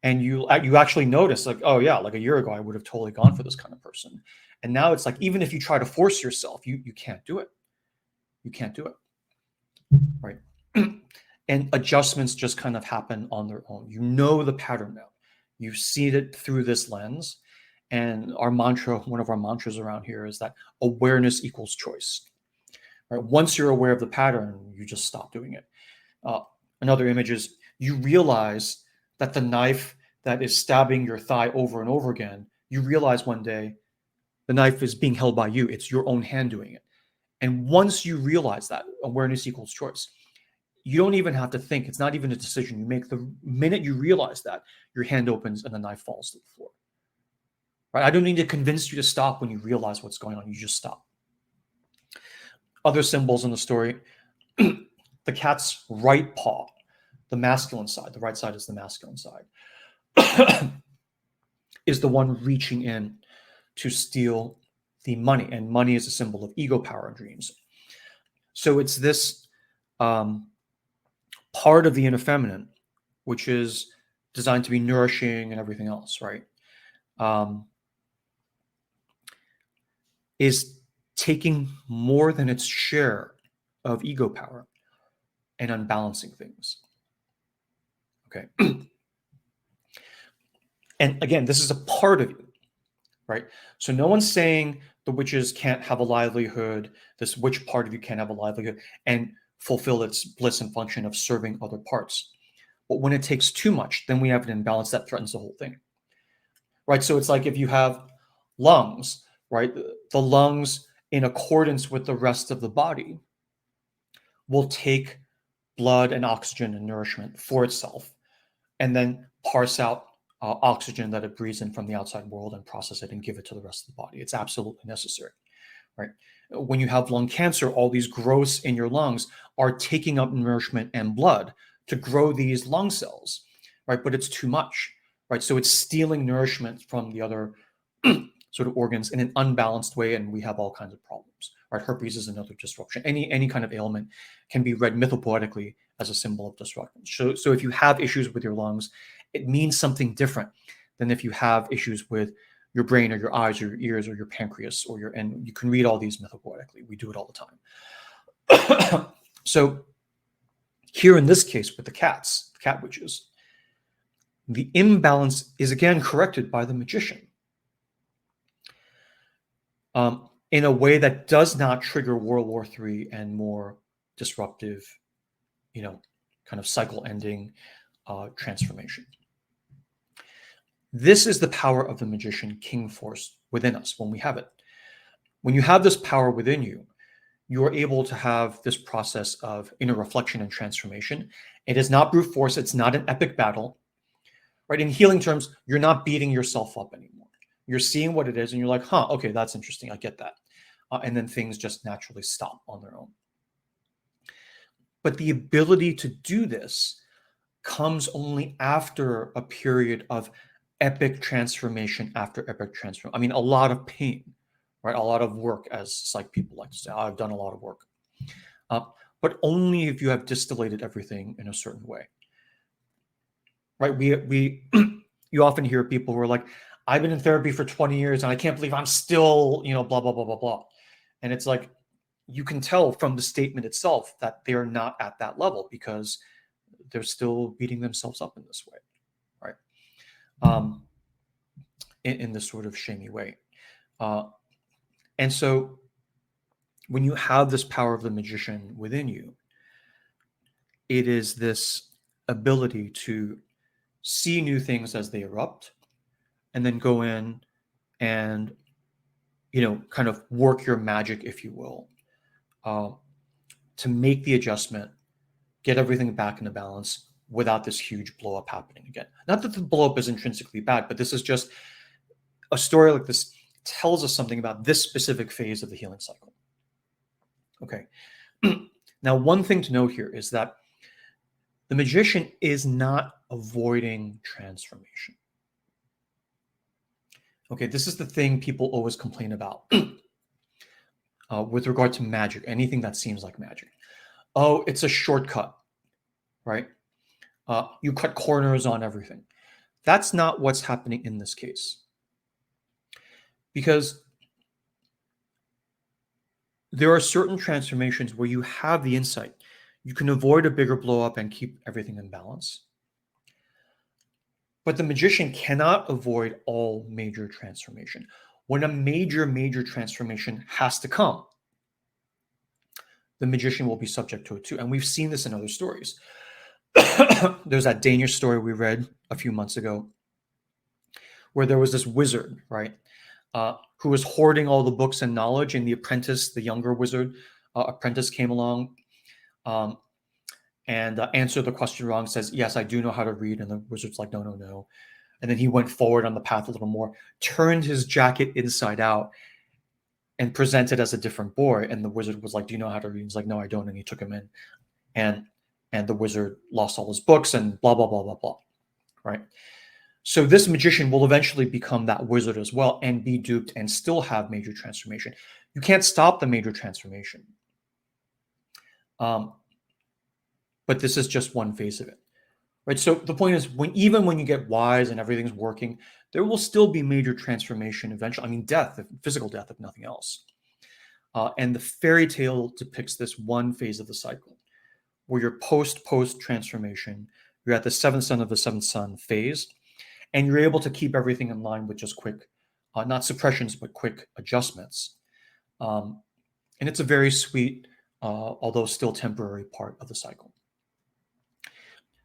and you actually notice like, oh yeah, like a year ago I would have totally gone for this kind of person, and now it's like even if you try to force yourself, you can't do it. You can't do it, right? And adjustments just kind of happen on their own. You know the pattern now. You see it through this lens. And our mantra, one of our mantras around here is that awareness equals choice. Right? Once you're aware of the pattern, you just stop doing it. Another image is you realize that the knife that is stabbing your thigh over and over again, you realize one day the knife is being held by you. It's your own hand doing it. And once you realize that awareness equals choice, you don't even have to think. It's not even a decision you make. The minute you realize that, your hand opens and the knife falls to the floor. Right? I don't need to convince you to stop when you realize what's going on. You just stop. Other symbols in the story, the cat's right paw, the masculine side, the right side is the masculine side, is the one reaching in to steal the money. And money is a symbol of ego, power, and dreams. So it's this part of the inner feminine, which is designed to be nourishing and everything else, right? Is taking more than its share of ego power and unbalancing things. Okay. And again, this is a part of you, right? So no one's saying the witches can't have a livelihood, this witch part of you can't have a livelihood and fulfill its bliss and function of serving other parts. But when it takes too much, then we have an imbalance that threatens the whole thing, right? So it's like if you have lungs, right? The lungs, in accordance with the rest of the body, will take blood and oxygen and nourishment for itself, and then parse out oxygen that it breathes in from the outside world and process it and give it to the rest of the body. It's absolutely necessary, right? When you have lung cancer, all these growths in your lungs are taking up nourishment and blood to grow these lung cells, right? But it's too much, right? So it's stealing nourishment from the other sort of organs in an unbalanced way, and we have all kinds of problems, right? Herpes is another disruption. Any kind of ailment can be read mythopoetically as a symbol of disruption. So if you have issues with your lungs, it means something different than if you have issues with your brain or your eyes or your ears or your pancreas or and you can read all these mythopoetically. We do it all the time. So here in this case with the cats, the cat witches, the imbalance is again corrected by the magician in a way that does not trigger World War III and more disruptive, kind of cycle-ending transformation. This is the power of the magician king force within us when we have it. When you have this power within you, you are able to have this process of inner reflection and transformation. It is not brute force. It's not an epic battle, right? In healing terms, you're not beating yourself up anymore. You're seeing what it is and you're like, huh, okay, that's interesting. I get that. And then things just naturally stop on their own. But the ability to do this comes only after a period of epic transformation after epic transformation. I mean, a lot of pain, right? A lot of work, as psych people like to say. I've done a lot of work. But only if you have distillated everything in a certain way, right? You often hear people who are like, I've been in therapy for 20 years and I can't believe I'm still, blah, blah, blah, blah, blah. And it's like, you can tell from the statement itself that they're not at that level because they're still beating themselves up in this way, right? In this sort of shamey way. And so when you have this power of the magician within you, it is this ability to see new things as they erupt and then go in and, kind of work your magic, if you will, to make the adjustment, get everything back into balance without this huge blow up happening again. Not that the blow up is intrinsically bad, but this is just a story like this tells us something about this specific phase of the healing cycle. Okay. Now, one thing to note here is that the magician is not avoiding transformation. Okay, this is the thing people always complain about with regard to magic, anything that seems like magic. Oh, it's a shortcut, right? You cut corners on everything. That's not what's happening in this case. Because there are certain transformations where you have the insight. You can avoid a bigger blow up and keep everything in balance. But the magician cannot avoid all major transformation. When a major transformation has to come, the magician will be subject to it too. And we've seen this in other stories. There's that Danish story we read a few months ago where there was this wizard, right, who was hoarding all the books and knowledge, and the apprentice, the younger wizard apprentice, came along and answered the question wrong, says, yes, I do know how to read. And the wizard's like, no. And then he went forward on the path a little more, turned his jacket inside out and presented as a different boy. And the wizard was like, do you know how to read? He's like, no, I don't. And he took him in. And the wizard lost all his books and blah, blah, blah, blah, blah, right? So this magician will eventually become that wizard as well and be duped and still have major transformation. You can't stop the major transformation. But this is just one phase of it, right? So the point is, even when you get wise and everything's working, there will still be major transformation eventually. I mean, death, physical death, if nothing else. And the fairy tale depicts this one phase of the cycle where you're post transformation, you're at the seventh son of the seventh son phase, and you're able to keep everything in line with just quick, not suppressions, but quick adjustments. And it's a very sweet, although still temporary part of the cycle.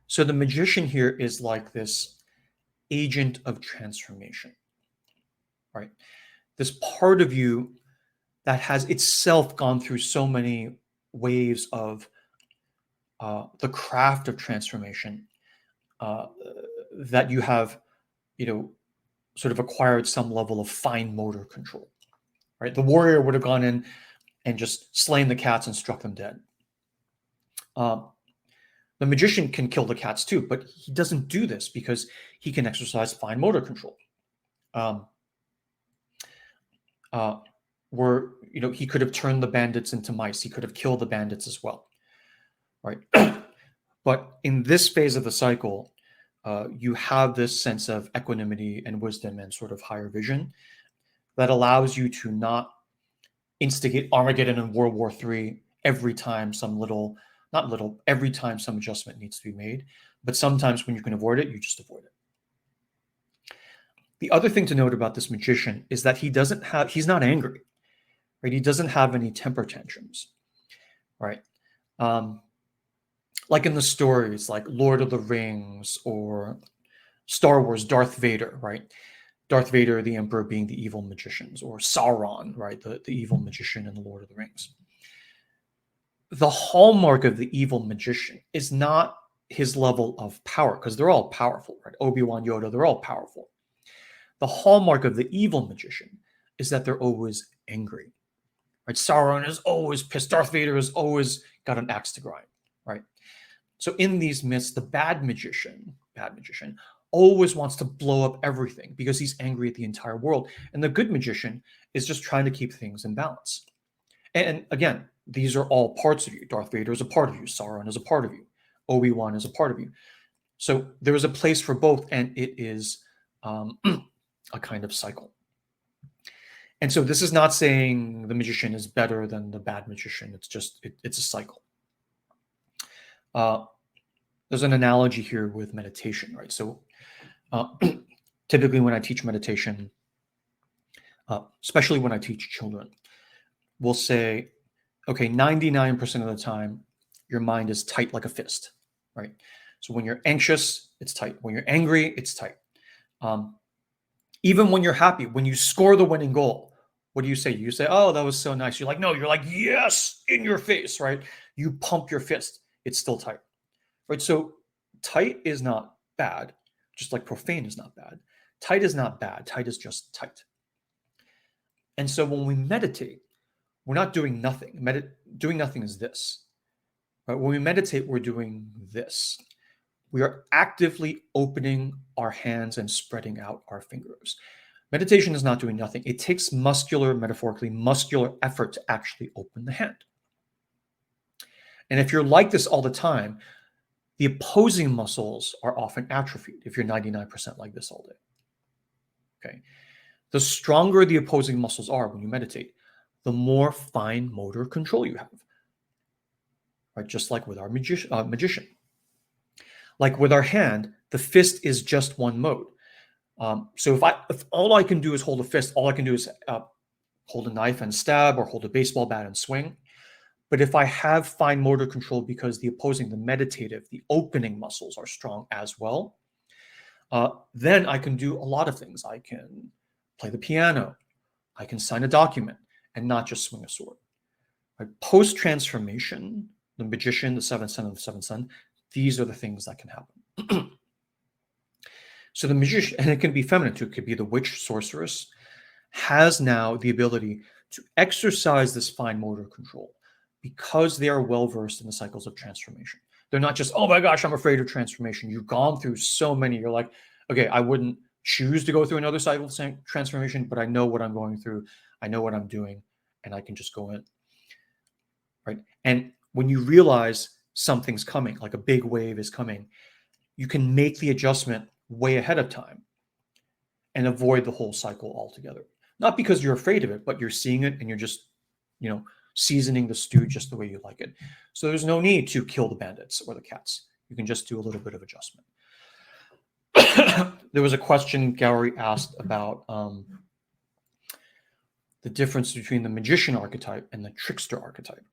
So the magician here is like this agent of transformation, right? This part of you that has itself gone through so many waves of the craft of transformation that you have, sort of acquired some level of fine motor control, right? The warrior would have gone in and just slain the cats and struck them dead. The magician can kill the cats too, but he doesn't do this because he can exercise fine motor control. Where, he could have turned the bandits into mice. He could have killed the bandits as well, right? But in this phase of the cycle, you have this sense of equanimity and wisdom and sort of higher vision that allows you to not instigate Armageddon and World War III every time every time some adjustment needs to be made. But sometimes when you can avoid it, you just avoid it. The other thing to note about this magician is that he's not angry, right? He doesn't have any temper tantrums, right? Like in the stories like Lord of the Rings or Star Wars, Darth Vader, right? Darth Vader, the Emperor, being the evil magicians, or Sauron, right? The evil magician in the Lord of the Rings. The hallmark of the evil magician is not his level of power, because they're all powerful, right? Obi-Wan, Yoda, they're all powerful. The hallmark of the evil magician is that they're always angry, right? Sauron is always pissed. Darth Vader has always got an axe to grind, right? So in these myths, the bad magician, always wants to blow up everything because he's angry at the entire world. And the good magician is just trying to keep things in balance. And again, these are all parts of you. Darth Vader is a part of you. Sauron is a part of you. Obi-Wan is a part of you. So there is a place for both, and it is a kind of cycle. And so this is not saying the magician is better than the bad magician. It's just, it's a cycle. There's an analogy here with meditation, right? So typically when I teach meditation, especially when I teach children, we'll say, okay, 99% of the time, your mind is tight like a fist, right? So when you're anxious, it's tight. When you're angry, it's tight. Even when you're happy, when you score the winning goal, what do you say? You say, oh, that was so nice. You're like, no, you're like, yes, in your face, right? You pump your fist. It's still tight, right? So tight is not bad, just like profane is not bad. Tight is not bad. Tight is just tight. And so when we meditate, we're not doing nothing. Doing nothing is this. Right? When we meditate, we're doing this. We are actively opening our hands and spreading out our fingers. Meditation is not doing nothing. It takes metaphorically muscular effort to actually open the hand. And if you're like this all the time, the opposing muscles are often atrophied if you're 99% like this all day. Okay. The stronger the opposing muscles are when you meditate, the more fine motor control you have. Right? Just like with our magician. Like with our hand, the fist is just one mode. So if all I can do is hold a fist, all I can do is hold a knife and stab, or hold a baseball bat and swing. But if I have fine motor control because the meditative, the opening muscles are strong as well, then I can do a lot of things. I can play the piano. I can sign a document and not just swing a sword. Right? Post-transformation, the magician, the seventh son of the seventh son, these are the things that can happen. So the magician, and it can be feminine too, it could be the witch, sorceress, has now the ability to exercise this fine motor control because they are well-versed in the cycles of transformation. They're not just, oh my gosh, I'm afraid of transformation. You've gone through so many. You're like, okay, I wouldn't choose to go through another cycle of transformation, but I know what I'm going through. I know what I'm doing, and I can just go in. Right? And when you realize something's coming, like a big wave is coming, you can make the adjustment way ahead of time and avoid the whole cycle altogether. Not because you're afraid of it, but you're seeing it and you're just, seasoning the stew just the way you like it. So there's no need to kill the bandits or the cats. You can just do a little bit of adjustment. There was a question Gowrie asked about the difference between the magician archetype and the trickster archetype.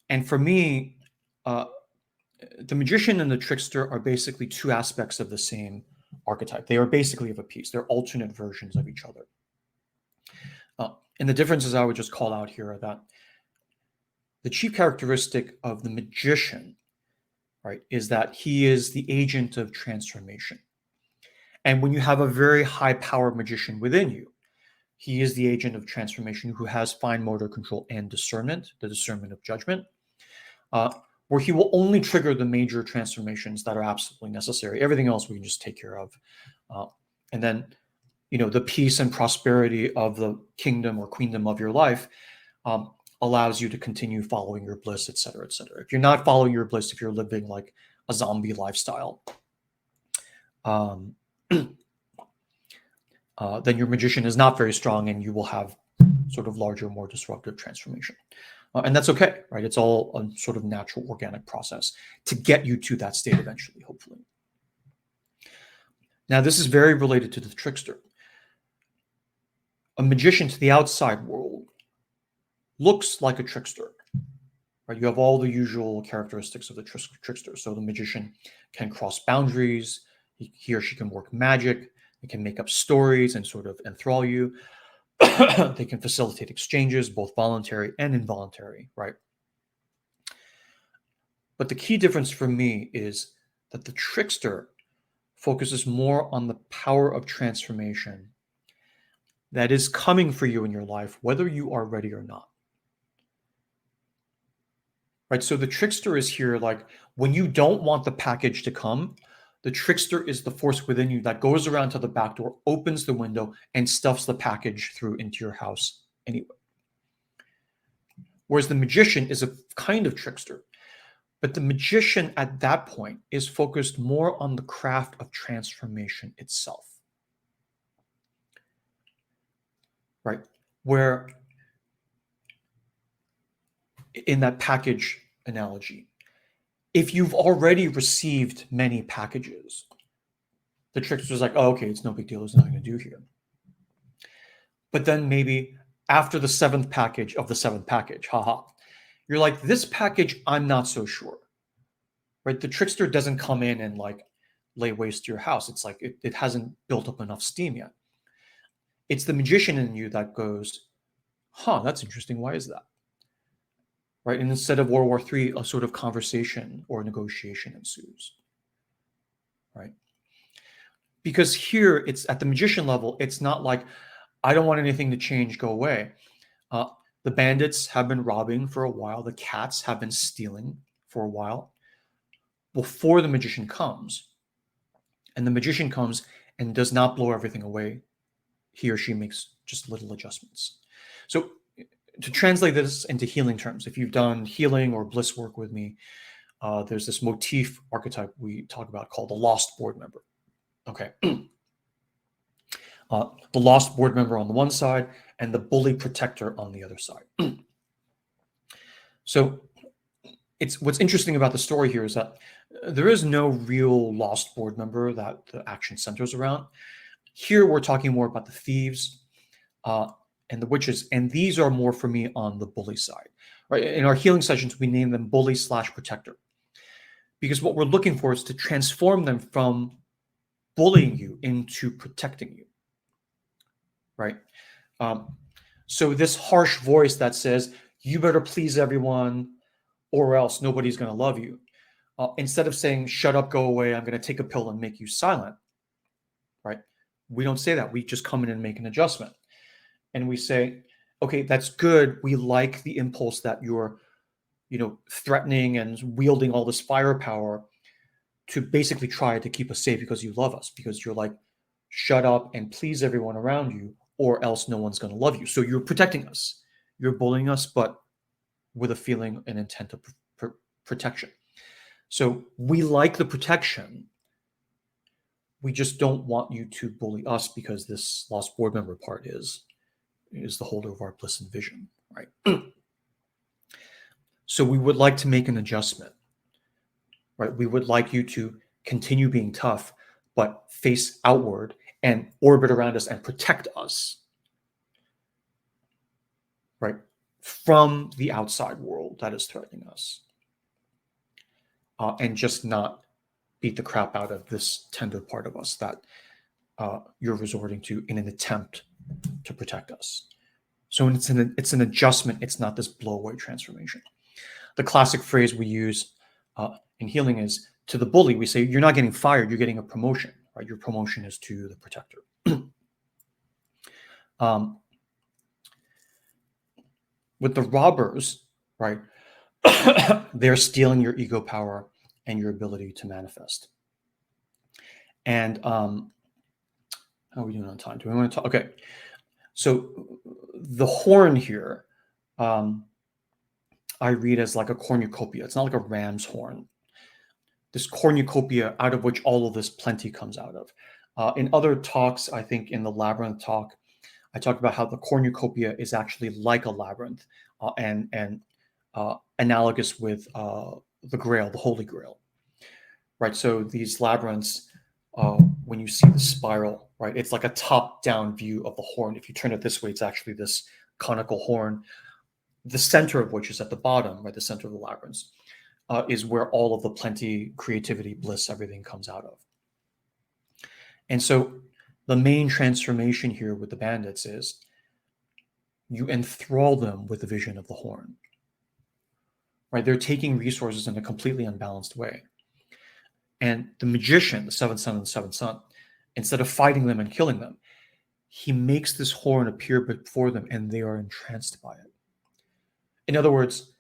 And for me, the magician and the trickster are basically two aspects of the same archetype. They are basically of a piece. They're alternate versions of each other. And the differences I would just call out here are that the chief characteristic of the magician, right, is that he is the agent of transformation. And when you have a very high-powered magician within you, he is the agent of transformation who has fine motor control and discernment, the discernment of judgment, where he will only trigger the major transformations that are absolutely necessary. Everything else we can just take care of. And then, the peace and prosperity of the kingdom or queendom of your life allows you to continue following your bliss, et cetera, et cetera. If you're not following your bliss, if you're living like a zombie lifestyle, then your magician is not very strong and you will have sort of larger, more disruptive transformation. And that's okay, right? It's all a sort of natural, organic process to get you to that state eventually, hopefully. Now, this is very related to the trickster. A magician to the outside world looks like a trickster. Right? You have all the usual characteristics of the trickster. So the magician can cross boundaries. He or she can work magic. They can make up stories and sort of enthrall you. They can facilitate exchanges, both voluntary and involuntary, right? But the key difference for me is that the trickster focuses more on the power of transformation that is coming for you in your life, whether you are ready or not. Right? So the trickster is here, like when you don't want the package to come, the trickster is the force within you that goes around to the back door, opens the window, and stuffs the package through into your house anyway. Whereas the magician is a kind of trickster. But the magician at that point is focused more on the craft of transformation itself. Right? Where in that package analogy, if you've already received many packages, the trickster's like, oh, okay, it's no big deal. There's nothing to do here. But then maybe after the seventh package of the seventh package, haha, you're like, this package, I'm not so sure. Right? The trickster doesn't come in and like lay waste to your house. It's like it hasn't built up enough steam yet. It's the magician in you that goes, huh, that's interesting. Why is that? Right? And instead of World War III, a sort of conversation or negotiation ensues. Right? Because here, it's at the magician level, it's not like, I don't want anything to change, go away. The bandits have been robbing for a while. The cats have been stealing for a while before the magician comes. And the magician comes and does not blow everything away. He or she makes just little adjustments. So to translate this into healing terms, if you've done healing or bliss work with me, there's this motif archetype we talk about called the lost board member. Okay. The lost board member on the one side and the bully protector on the other side. So what's interesting about the story here is that there is no real lost board member that the action centers around. Here we're talking more about the thieves and the witches, and these are more for me on the bully side. Right? In our healing sessions, we name them bully/protector, because what we're looking for is to transform them from bullying you into protecting you. Right? So this harsh voice that says, you better please everyone or else nobody's going to love you. Instead of saying, shut up, go away, I'm going to take a pill and make you silent. Right? We don't say that. We just come in and make an adjustment. And we say, okay, that's good. We like the impulse that you're, threatening and wielding all this firepower to basically try to keep us safe because you love us, because you're like, shut up and please everyone around you, or else no one's going to love you. So you're protecting us. You're bullying us, but with a feeling and intent of protection. So we like the protection. We just don't want you to bully us because this lost board member part is the holder of our bliss and vision, right? So we would like to make an adjustment, right? We would like you to continue being tough, but face outward and orbit around us and protect us, right? From the outside world that is threatening us. And just not beat the crap out of this tender part of us that you're resorting to in an attempt to protect us. So it's an adjustment. It's not this blow-away transformation. The classic phrase we use in healing is, to the bully, we say, you're not getting fired, you're getting a promotion, right? Your promotion is to the protector. With the robbers, right, they're stealing your ego power and your ability to manifest. And how are we doing on time? Do we want to talk? Okay. So the horn here, I read as like a cornucopia. It's not like a ram's horn. This cornucopia out of which all of this plenty comes out of. In other talks, I think in the labyrinth talk, I talked about how the cornucopia is actually like a labyrinth and analogous with the Grail, the Holy Grail, right? So these labyrinths when you see the spiral, right? It's like a top-down view of the horn. If you turn it this way, it's actually this conical horn, the center of which is at the bottom, right? The center of the labyrinth is where all of the plenty, creativity, bliss, everything comes out of. And so the main transformation here with the bandits is you enthrall them with the vision of the horn, right? They're taking resources in a completely unbalanced way. And the magician, the seventh son and the seventh son, instead of fighting them and killing them, he makes this horn appear before them and they are entranced by it. In other words,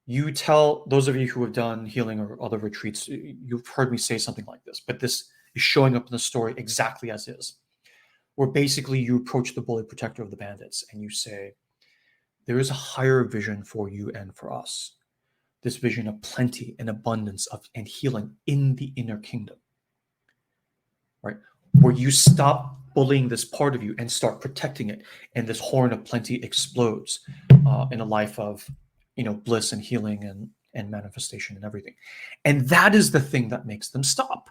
you tell those of you who have done healing or other retreats, you've heard me say something like this, but this is showing up in the story exactly as is, where basically you approach the bully protector of the bandits and you say, there is a higher vision for you and for us. This vision of plenty and abundance and healing in the inner kingdom, right? Where you stop bullying this part of you and start protecting it, and this horn of plenty explodes in a life of, bliss and healing and manifestation and everything. And that is the thing that makes them stop,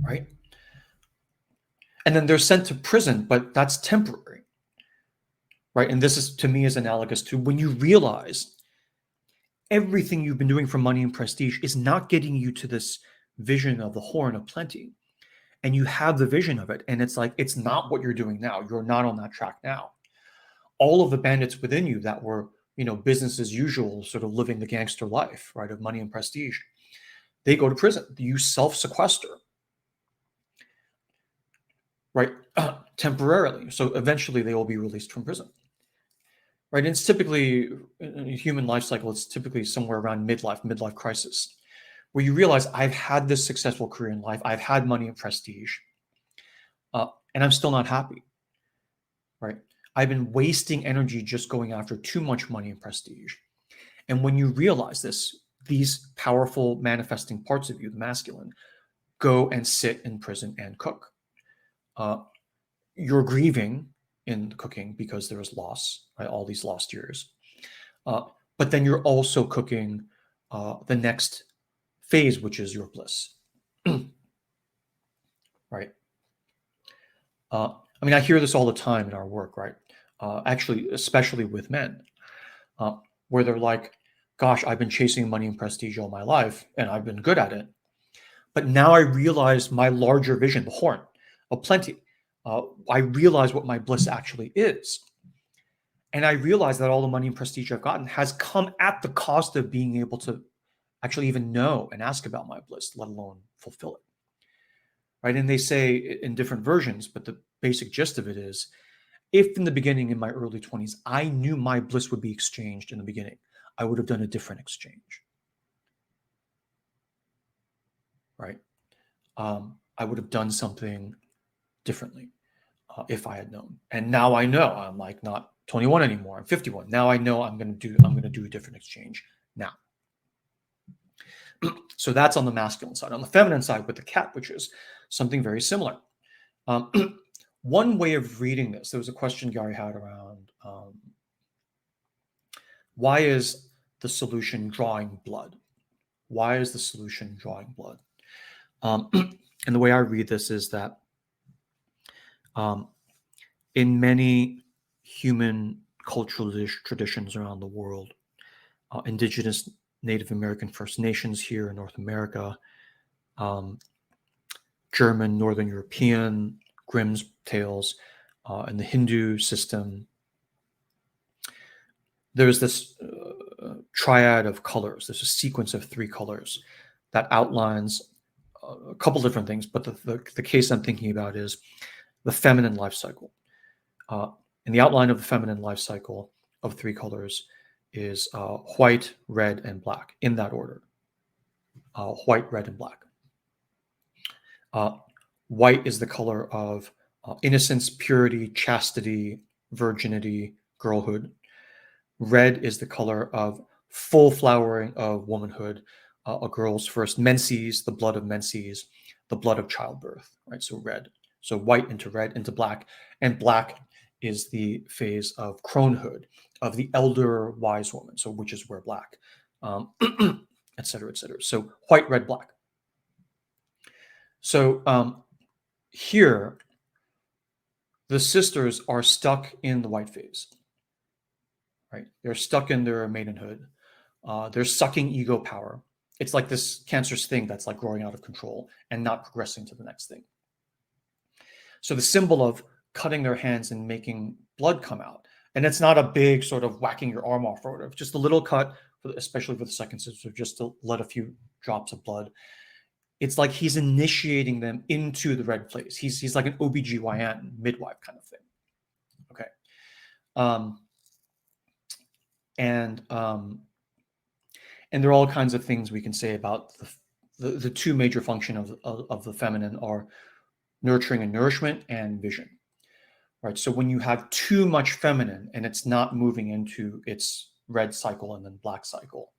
right? And then they're sent to prison, but that's temporary, right? And this is, to me, is analogous to when you realize everything you've been doing for money and prestige is not getting you to this vision of the horn of plenty. And you have the vision of it. And it's like, it's not what you're doing now. You're not on that track now. All of the bandits within you that were, business as usual, sort of living the gangster life, right, of money and prestige, they go to prison. You self-sequester, right, temporarily. So eventually they will be released from prison. Right, and it's typically, in a human life cycle, it's typically somewhere around midlife crisis, where you realize I've had this successful career in life, I've had money and prestige, and I'm still not happy, right? I've been wasting energy just going after too much money and prestige. And when you realize this, these powerful manifesting parts of you, the masculine, go and sit in prison and cook. You're grieving in the cooking because there is loss, right? All these lost years. But then you're also cooking the next phase, which is your bliss, right? I hear this all the time in our work, right? Actually, especially with men, where they're like, gosh, I've been chasing money and prestige all my life, and I've been good at it. But now I realize my larger vision, the horn of plenty. I realize what my bliss actually is. And I realize that all the money and prestige I've gotten has come at the cost of being able to actually even know and ask about my bliss, let alone fulfill it. Right? And they say in different versions, but the basic gist of it is, if in the beginning, in my early 20s, I knew my bliss would be exchanged in the beginning, I would have done a different exchange. Right? I would have done something differently if I had known. And now I know. I'm like not 21 anymore. I'm 51. Now I know I'm going to do a different exchange now. So that's on the masculine side. On the feminine side with the cat, which is something very similar. One way of reading this, there was a question Gary had around why is the solution drawing blood? Why is the solution drawing blood? And the way I read this is that in many human cultural traditions around the world, indigenous Native American First Nations here in North America, German, Northern European, Grimm's tales, and the Hindu system, there's this triad of colors. There's a sequence of 3 colors that outlines a couple different things, but the case I'm thinking about is the feminine life cycle. And the outline of the feminine life cycle of 3 colors is white, red, and black, in that order. White, red, and black. White is the color of innocence, purity, chastity, virginity, girlhood. Red is the color of full flowering of womanhood, a girl's first menses, the blood of menses, the blood of childbirth, right? So red. So white into red into black, and black is the phase of cronehood, of the elder wise woman, so which is where black, et cetera, et cetera. So white, red, black. So here, the sisters are stuck in the white phase, right? They're stuck in their maidenhood. They're sucking ego power. It's like this cancerous thing that's like growing out of control and not progressing to the next thing. So the symbol of cutting their hands and making blood come out, and it's not a big sort of whacking your arm off or whatever, just a little cut, especially for the second sister, just to let a few drops of blood. It's like he's initiating them into the red phase. He's like an OBGYN midwife kind of thing. Okay. And there are all kinds of things we can say about the two major functions of the feminine are nurturing and nourishment and vision, right? So when you have too much feminine and it's not moving into its red cycle and then black cycle,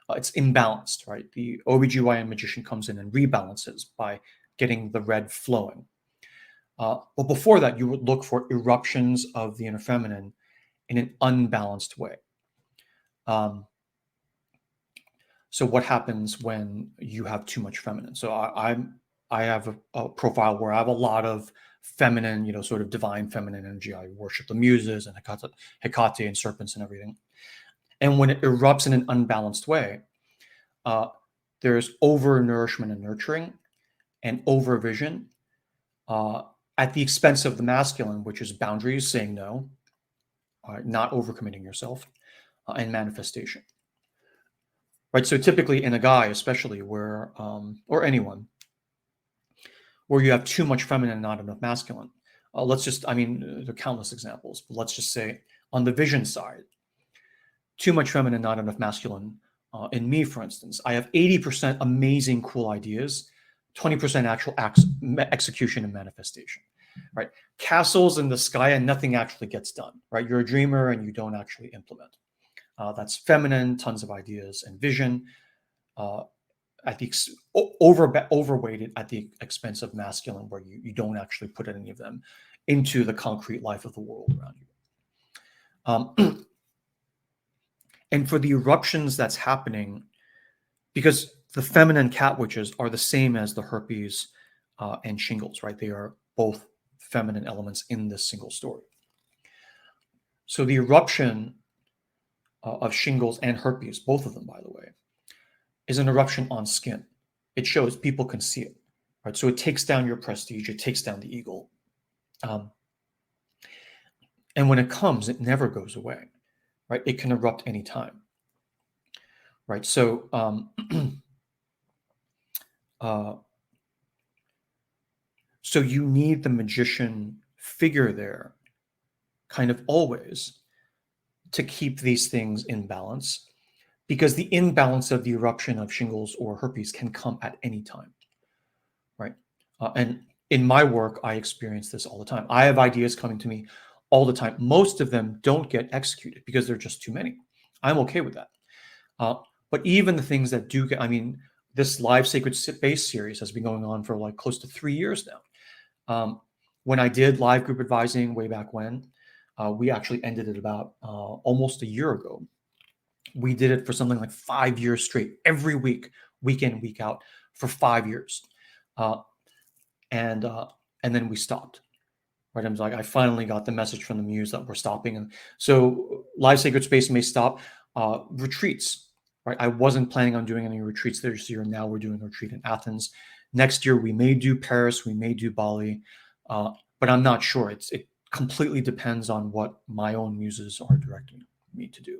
it's imbalanced, right? The OBGYN magician comes in and rebalances by getting the red flowing. But before that, you would look for eruptions of the inner feminine in an unbalanced way. So what happens when you have too much feminine? So I have a profile where I have a lot of feminine, sort of divine feminine energy. I worship the muses and Hecate and serpents and everything. And when it erupts in an unbalanced way, there's over-nourishment and nurturing and over-vision at the expense of the masculine, which is boundaries, saying no, not overcommitting yourself, and manifestation. Right. So typically in a guy, especially where, or anyone, where you have too much feminine and not enough masculine, there are countless examples, but let's just say on the vision side, too much feminine, not enough masculine. In me, for instance, I have 80% amazing, cool ideas, 20% actual execution and manifestation, right? Castles in the sky and nothing actually gets done, right? You're a dreamer and you don't actually implement. That's feminine, tons of ideas and vision, at the overweighted at the expense of masculine, where you don't actually put any of them into the concrete life of the world around you. And for the eruptions that's happening, because the feminine cat witches are the same as the herpes and shingles, right? They are both feminine elements in this single story. So the eruption of shingles and herpes, both of them, by the way, is an eruption on skin. It shows people can see it, right? So it takes down your prestige, it takes down the ego. And when it comes, it never goes away, right? It can erupt anytime, right? So, so you need the magician figure there kind of always to keep these things in balance, because the imbalance of the eruption of shingles or herpes can come at any time, right? And in my work, I experience this all the time. I have ideas coming to me all the time. Most of them don't get executed because there are just too many. I'm okay with that. But even the things that do get, this live sacred space series has been going on for like close to 3 years now. When I did live group advising way back when, we actually ended it about almost a year ago. We did it for something like 5 years straight, every week, week in, week out, for 5 years. And then we stopped. Right? I was like, I finally got the message from the muse that we're stopping. And so live sacred space may stop. Retreats, right? I wasn't planning on doing any retreats this year. Now we're doing a retreat in Athens. Next year, we may do Paris, we may do Bali, but I'm not sure. It completely depends on what my own muses are directing me to do,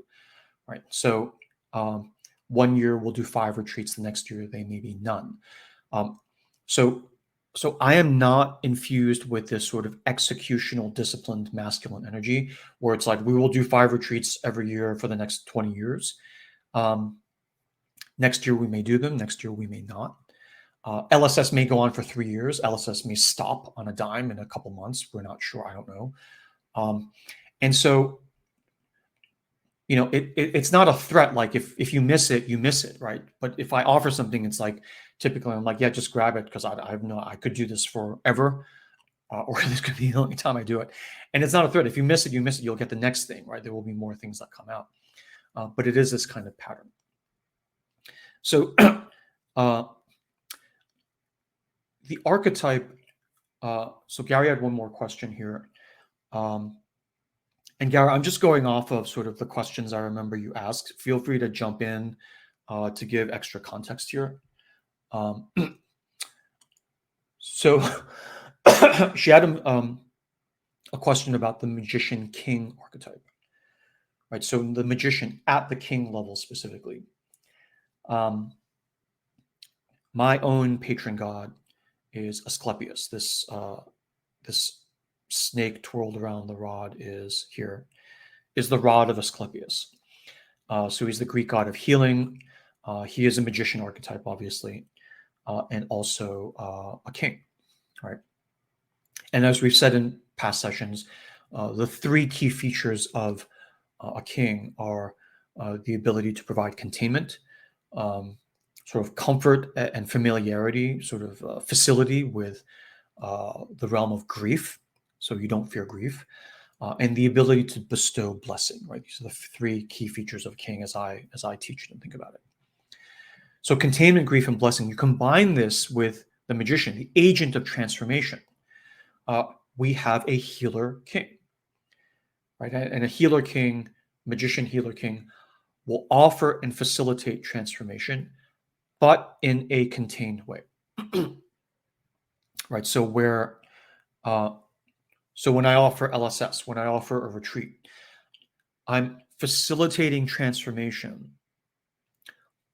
right? So 1 year we'll do 5 retreats. The next year they may be none. So I am not infused with this sort of executional, disciplined masculine energy where it's like we will do 5 retreats every year for the next 20 years. Next year we may do them. Next year we may not. LSS may go on for 3 years. LSS may stop on a dime in a couple months. We're not sure. I don't know. And so, it's not a threat. Like if you miss it, you miss it, right? But if I offer something, it's like typically I'm like, yeah, just grab it because I could do this forever, or this could be the only time I do it. And it's not a threat. If you miss it, you miss it. You'll get the next thing, right? There will be more things that come out. But it is this kind of pattern. So the archetype, so Gary had one more question here. And Gary, I'm just going off of sort of the questions I remember you asked. Feel free to jump in to give extra context here. So she had a question about the magician king archetype, right? So the magician at the king level specifically. My own patron god is Asclepius. This snake twirled around the rod is the rod of Asclepius. So he's the Greek god of healing. He is a magician archetype, obviously, and also a king, right? And as we've said in past sessions, the three key features of a king are the ability to provide containment, sort of comfort and familiarity, sort of facility with the realm of grief, so you don't fear grief, and the ability to bestow blessing, right? These are the three key features of a king as I teach it and think about it. So containment, grief, and blessing, you combine this with the magician, the agent of transformation. We have a healer king, right? And a healer king, magician healer king, will offer and facilitate transformation, but in a contained way, right? So where, so when I offer LSS, when I offer a retreat, I'm facilitating transformation,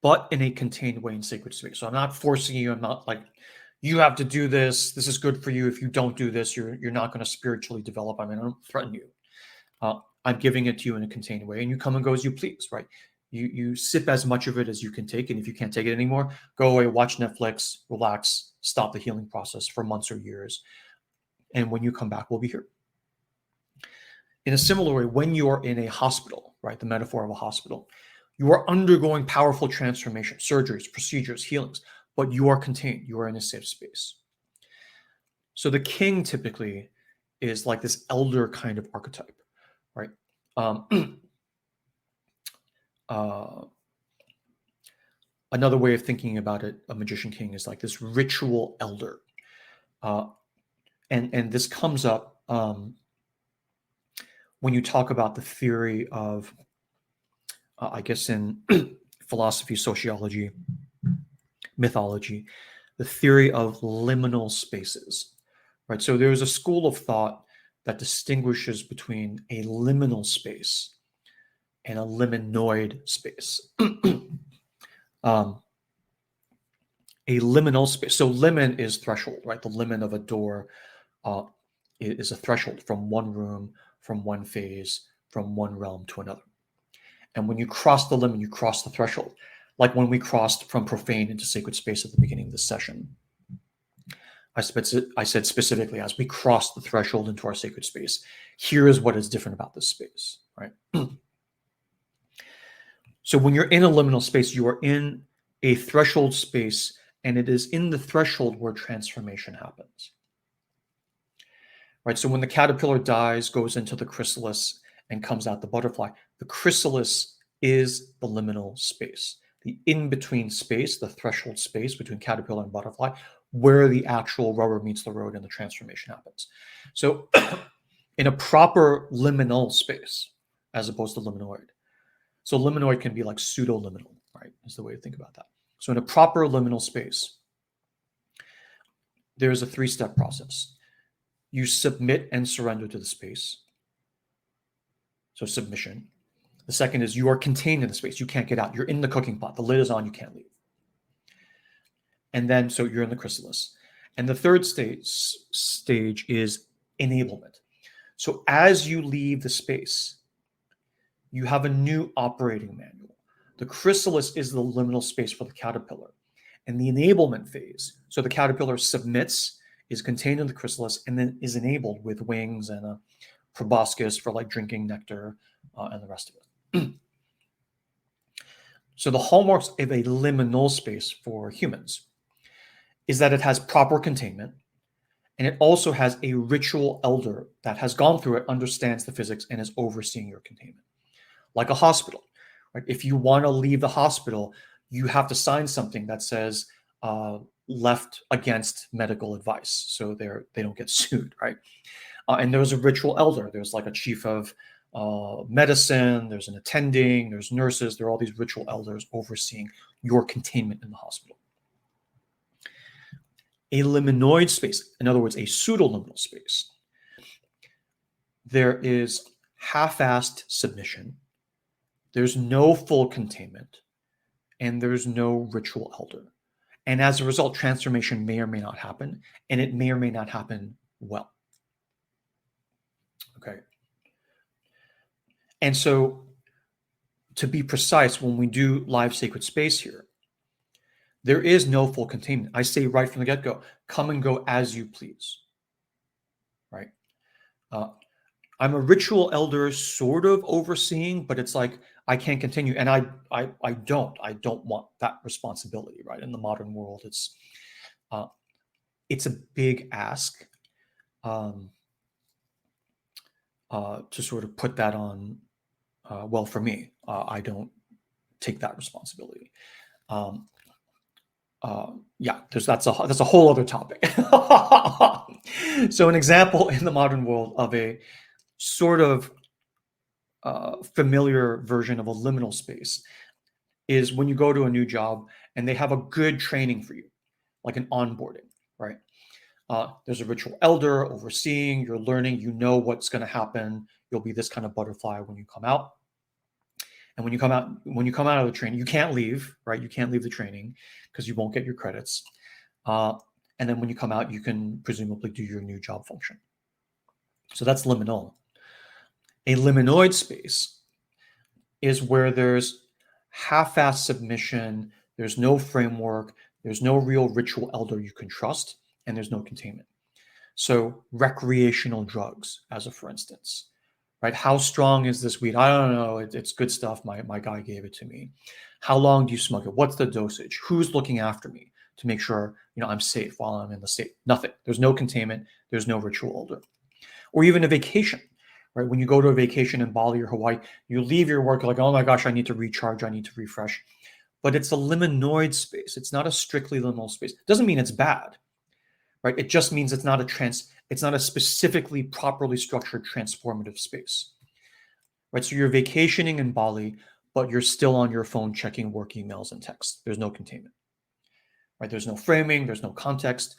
but in a contained way in sacred space. So I'm not forcing you. I'm not like, you have to do this. This is good for you. If you don't do this, you're not going to spiritually develop. I mean, I don't threaten you. I'm giving it to you in a contained way, and you come and go as you please, right? You sip as much of it as you can take, and if you can't take it anymore, go away, watch Netflix, relax, stop the healing process for months or years. And when you come back, we'll be here. In a similar way, when you are in a hospital, right, the metaphor of a hospital, you are undergoing powerful transformation, surgeries, procedures, healings, but you are contained. You are in a safe space. So the king typically is like this elder kind of archetype, right? Another way of thinking about it, a magician king is like this ritual elder. And this comes up when you talk about the theory of, I guess in philosophy, sociology, mythology, the theory of liminal spaces, right? So there's a school of thought that distinguishes between a liminal space and a liminoid space. A liminal space. So limin is threshold, right? The limin of a door is a threshold from one room, from one phase, from one realm to another. And when you cross the limin, you cross the threshold. Like when we crossed from profane into sacred space at the beginning of this session. I said specifically, as we cross the threshold into our sacred space, here is what is different about this space, right? So when you're in a liminal space, you are in a threshold space, and it is in the threshold where transformation happens, right? So when the caterpillar dies, goes into the chrysalis, and comes out the butterfly, the chrysalis is the liminal space, the in-between space, the threshold space between caterpillar and butterfly, where the actual rubber meets the road and the transformation happens. So in a proper liminal space, as opposed to liminoid. So liminoid can be like pseudo-liminal, right? Is the way to think about that. So in a proper liminal space, there is a three-step process. You submit and surrender to the space. So submission. The second is you are contained in the space. You can't get out. You're in the cooking pot. The lid is on. You can't leave. And then, so you're in the chrysalis. And the third stage is enablement. So as you leave the space, you have a new operating manual. The chrysalis is the liminal space for the caterpillar. And the enablement phase, so the caterpillar submits, is contained in the chrysalis, and then is enabled with wings and a proboscis for like drinking nectar and the rest of it. So the hallmarks of a liminal space for humans is that it has proper containment, and it also has a ritual elder that has gone through it, understands the physics, and is overseeing your containment. Like a hospital, right? If you want to leave the hospital, you have to sign something that says, left against medical advice, so they don't get sued, right? And there's a ritual elder. There's like a chief of medicine. There's an attending. There's nurses. There are all these ritual elders overseeing your containment in the hospital. A liminoid space, in other words, a pseudoliminal space, there is half-assed submission. There's no full containment, and there's no ritual elder. And as a result, transformation may or may not happen, and it may or may not happen well. Okay. And so, to be precise, when we do live sacred space here, there is no full containment. I say right from the get-go, come and go as you please, right? I'm a ritual elder sort of overseeing, but it's like, I can't continue. And I don't want that responsibility, right? In the modern world, it's a big ask to sort of put that on, well, for me, I don't take that responsibility. Yeah, that's a whole other topic. So an example in the modern world of a sort of familiar version of a liminal space is when you go to a new job and they have a good training for you, like an onboarding, right? There's a ritual elder overseeing, you're learning, you know what's going to happen. You'll be this kind of butterfly when you come out. And when you come out of the training, you can't leave, right? You can't leave the training because you won't get your credits. And then when you come out, you can presumably do your new job function. So that's liminal. A liminoid space is where there's half-assed submission, there's no framework, there's no real ritual elder you can trust, and there's no containment. So recreational drugs, as a for instance, right? How strong is this weed? I don't know. It's good stuff. My guy gave it to me. How long do you smoke it? What's the dosage? Who's looking after me to make sure I'm safe while I'm in the state? Nothing. There's no containment. There's no ritual elder. Or even a vacation, right? When you go to a vacation in Bali or Hawaii, you leave your work like, oh my gosh, I need to recharge. I need to refresh. But it's a liminoid space. It's not a strictly liminal space. Doesn't mean it's bad, right? It just means it's not a specifically properly structured transformative space, right? So you're vacationing in Bali, but you're still on your phone checking work emails and texts. There's no containment, right? There's no framing, there's no context.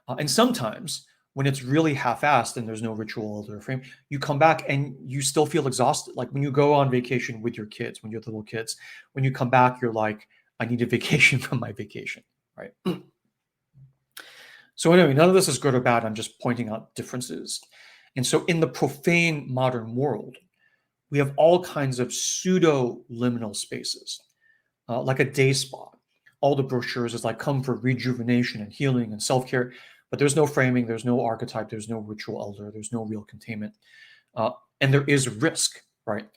And sometimes when it's really half-assed and there's no ritual elder frame, you come back and you still feel exhausted. Like when you go on vacation with your kids, when you're little kids, when you come back, you're like, I need a vacation from my vacation, right? So anyway, none of this is good or bad. I'm just pointing out differences. And so in the profane modern world, we have all kinds of pseudo-liminal spaces, like a day spa. All the brochures is like, come for rejuvenation and healing and self-care, but there's no framing, there's no archetype, there's no ritual elder, there's no real containment. And there is risk, right?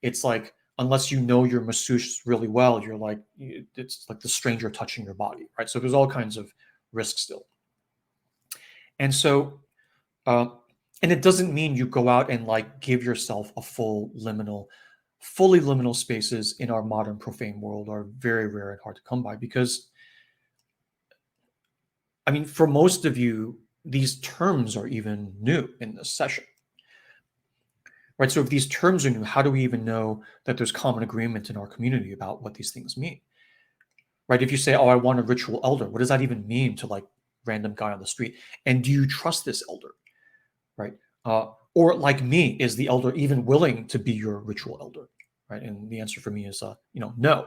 It's like, unless you know your masseuse really well, you're like, it's like the stranger touching your body, right? So there's all kinds of risk still. And so, and it doesn't mean you go out and like give yourself a fully liminal spaces in our modern profane world are very rare and hard to come by because, I mean, for most of you, these terms are even new in this session, right? So if these terms are new, how do we even know that there's common agreement in our community about what these things mean, right? If you say, oh, I want a ritual elder, what does that even mean to like random guy on the street? And do you trust this elder, right? Or like me, is the elder even willing to be your ritual elder, right? And the answer for me is, no.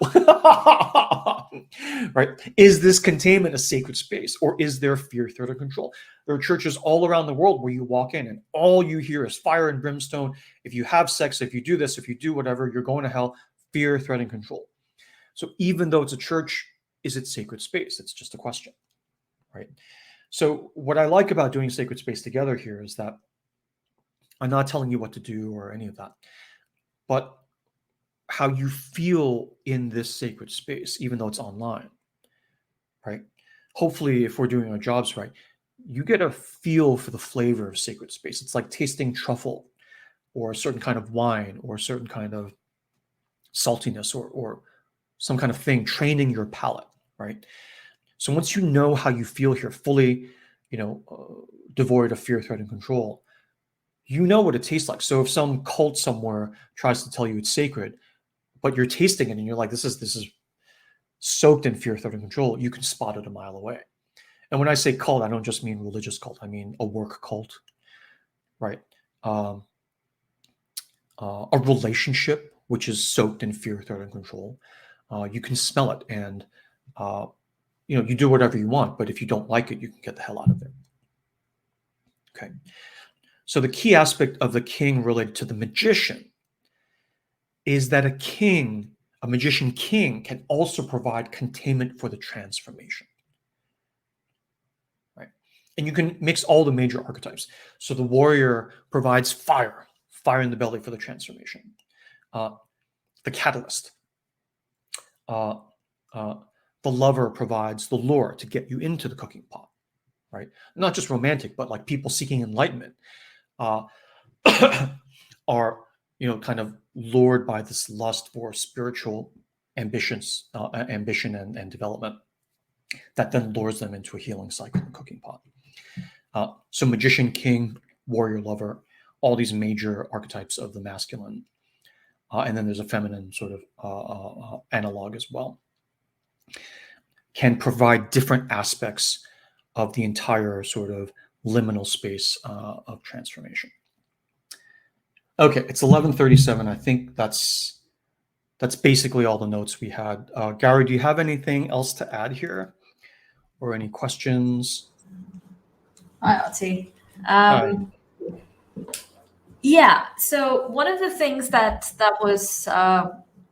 Right? Is this containment a sacred space, or is there fear, threat, or control? There are churches all around the world where you walk in and all you hear is fire and brimstone. If you have sex, if you do this, if you do whatever, you're going to hell. Fear, threat, and control. So even though it's a church, is it sacred space? It's just a question, right? So what I like about doing sacred space together here is that I'm not telling you what to do or any of that, but how you feel in this sacred space, even though it's online, right? Hopefully, if we're doing our jobs right, you get a feel for the flavor of sacred space. It's like tasting truffle or a certain kind of wine or a certain kind of saltiness or some kind of thing, training your palate, right? So once you know how you feel here, fully, devoid of fear, threat, and control, you know what it tastes like. So if some cult somewhere tries to tell you it's sacred, but you're tasting it and you're like, this is soaked in fear, threat, and control, you can spot it a mile away. And when I say cult, I don't just mean religious cult. I mean a work cult, right? A relationship which is soaked in fear, threat, and control. You can smell it, and you do whatever you want. But if you don't like it, you can get the hell out of there. Okay. So the key aspect of the king related to the magician is that a magician king, can also provide containment for the transformation. Right? And you can mix all the major archetypes. So the warrior provides fire in the belly for the transformation. The catalyst. The lover provides the lure to get you into the cooking pot, right? Not just romantic, but like people seeking enlightenment are kind of lured by this lust for spiritual ambition and development that then lures them into a healing cycle in the cooking pot. So magician, king, warrior, lover, all these major archetypes of the masculine. And then there's a feminine sort of analog as well, can provide different aspects of the entire sort of liminal space of transformation. Okay, it's 11:37. I think that's basically all the notes we had. Gary, do you have anything else to add here, or any questions? Hi, Artie. Hi. Yeah. So one of the things that was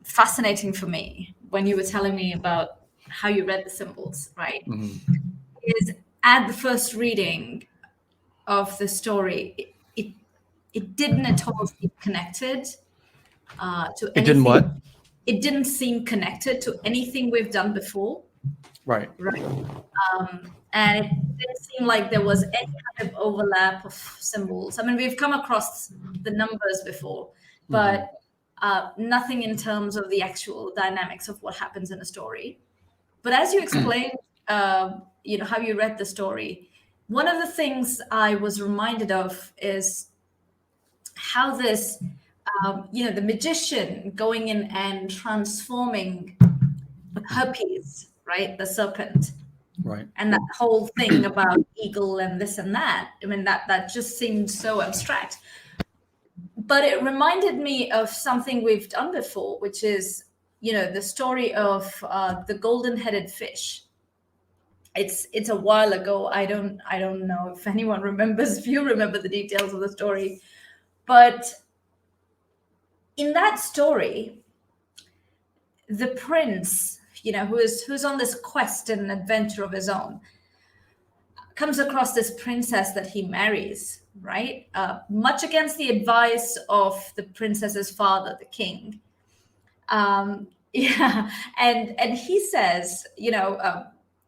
fascinating for me when you were telling me about how you read the symbols, right, is at the first reading of the story, it didn't at all seem connected to anything. It didn't what? It didn't seem connected to anything we've done before. Right. And it didn't seem like there was any kind of overlap of symbols. I mean, we've come across the numbers before, but nothing in terms of the actual dynamics of what happens in a story. But as you explained, how you read the story, one of the things I was reminded of is how this, the magician going in and transforming herpes, right, the serpent, right, and that whole thing about eagle and this and that. I mean, that just seemed so abstract. But it reminded me of something we've done before, which is, the story of the golden-headed fish. It's a while ago. I don't know if anyone remembers, if you remember the details of the story. But in that story, the prince, who's on this quest and adventure of his own, comes across this princess that he marries, right? Much against the advice of the princess's father, the king. And he says,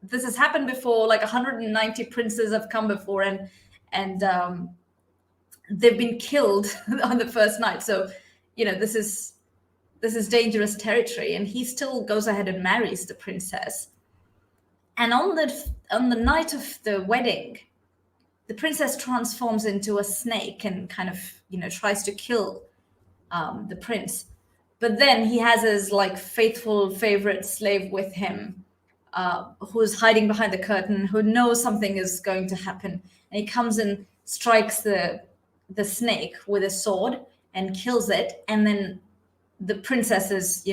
this has happened before, like 190 princes have come before, and they've been killed on the first night. So, this is dangerous territory. And he still goes ahead and marries the princess. And on the night of the wedding, the princess transforms into a snake and kind of, tries to kill the prince. But then he has his faithful favorite slave with him, who's hiding behind the curtain, who knows something is going to happen. And he comes and strikes the snake with a sword and kills it. And then the princess is,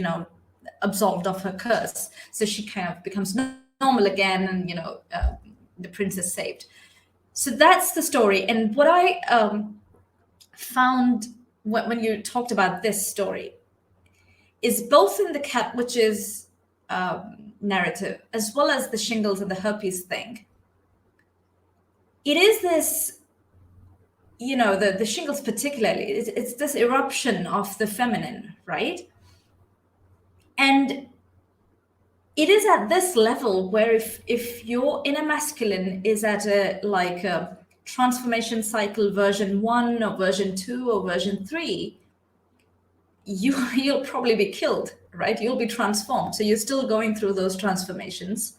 absolved of her curse. So she kind of becomes normal again, and, the prince is saved. So that's the story. And what I found when you talked about this story is both in the Cat Witch's narrative, as well as the shingles and the herpes thing. It is this, the shingles particularly, it's this eruption of the feminine, right? And it is at this level where if your inner masculine is at a transformation cycle version 1 or version 2 or version 3, you'll probably be killed, right? You'll be transformed. So you're still going through those transformations.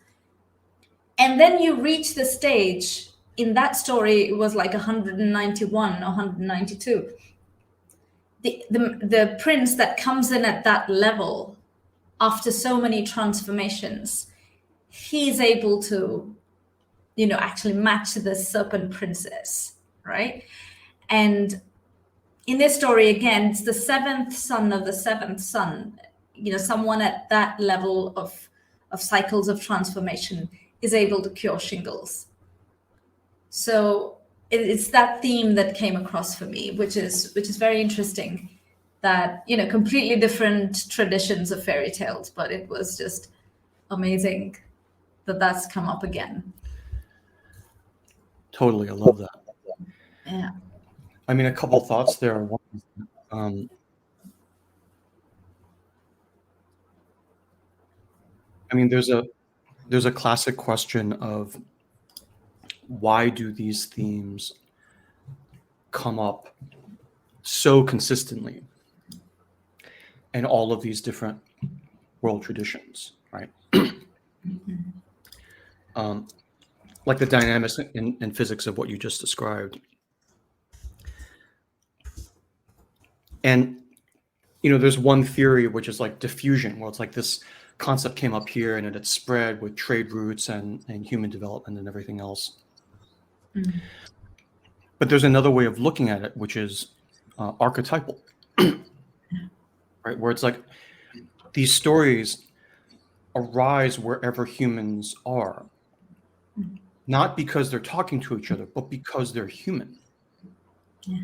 And then you reach the stage, in that story, it was like 191 or 192. The prince that comes in at that level after so many transformations, he's able to, actually match the serpent princess, right? And in this story, again, it's the seventh son of the seventh son. Someone at that level of cycles of transformation is able to cure shingles. So it's that theme that came across for me, which is very interesting. That completely different traditions of fairy tales, but it was just amazing that that's come up again. Totally, I love that. Yeah. I mean, a couple thoughts there. One, I mean, there's a classic question of why do these themes come up so consistently in all of these different world traditions, right? Like the dynamics in physics of what you just described. And there's one theory which is like diffusion, where it's like this concept came up here and it spread with trade routes and human development and everything else. Mm-hmm. But there's another way of looking at it, which is archetypal, right? Where it's like these stories arise wherever humans are, not because they're talking to each other, but because they're human. Yeah.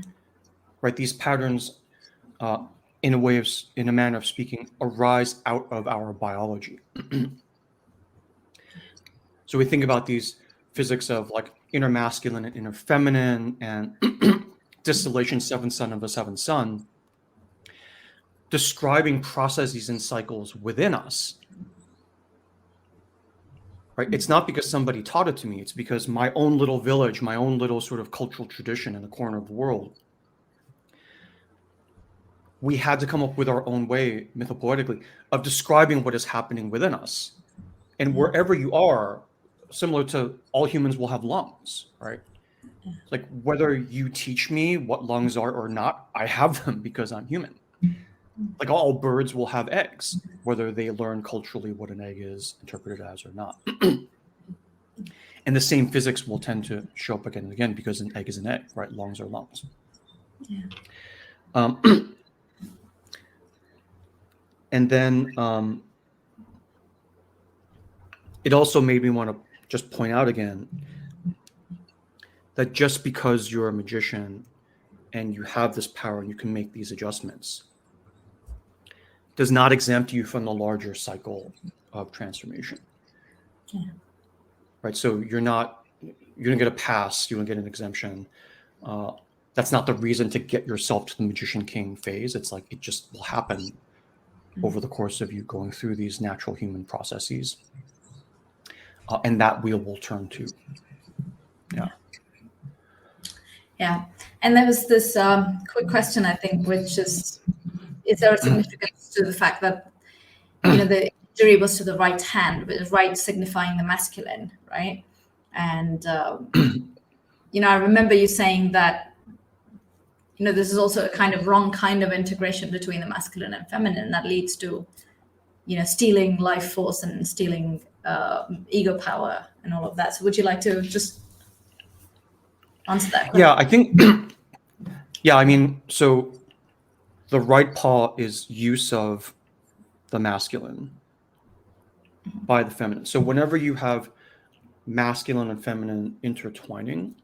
Right? These patterns, in a manner of speaking, arise out of our biology. So we think about these physics of like inner masculine and inner feminine and distillation, seventh son of the seventh son, describing processes and cycles within us. Right? It's not because somebody taught it to me. It's because my own little village, my own little sort of cultural tradition in the corner of the world, we had to come up with our own way, mythopoetically, of describing what is happening within us. And wherever you are, similar to all humans will have lungs, right? Like whether you teach me what lungs are or not, I have them because I'm human. Like all birds will have eggs, whether they learn culturally what an egg is interpreted as or not. And the same physics will tend to show up again and again because an egg is an egg, right? Lungs are lungs. Yeah. And then it also made me want to just point out again that just because you're a magician and you have this power and you can make these adjustments does not exempt you from the larger cycle of transformation. Yeah. Right. So you don't get a pass, you don't get an exemption. That's not the reason to get yourself to the Magician King phase. It's like it just will happen over the course of you going through these natural human processes. And that wheel will turn too. Yeah. Yeah. And there was this quick question, I think, which is there a significance to the fact that, the injury was to the right hand, with right signifying the masculine, right? And, I remember you saying that, this is also a kind of wrong kind of integration between the masculine and feminine that leads to, stealing life force and stealing ego power and all of that. So would you like to just answer that question? Yeah, I think, I mean, so the right paw is use of the masculine by the feminine. So whenever you have masculine and feminine intertwining,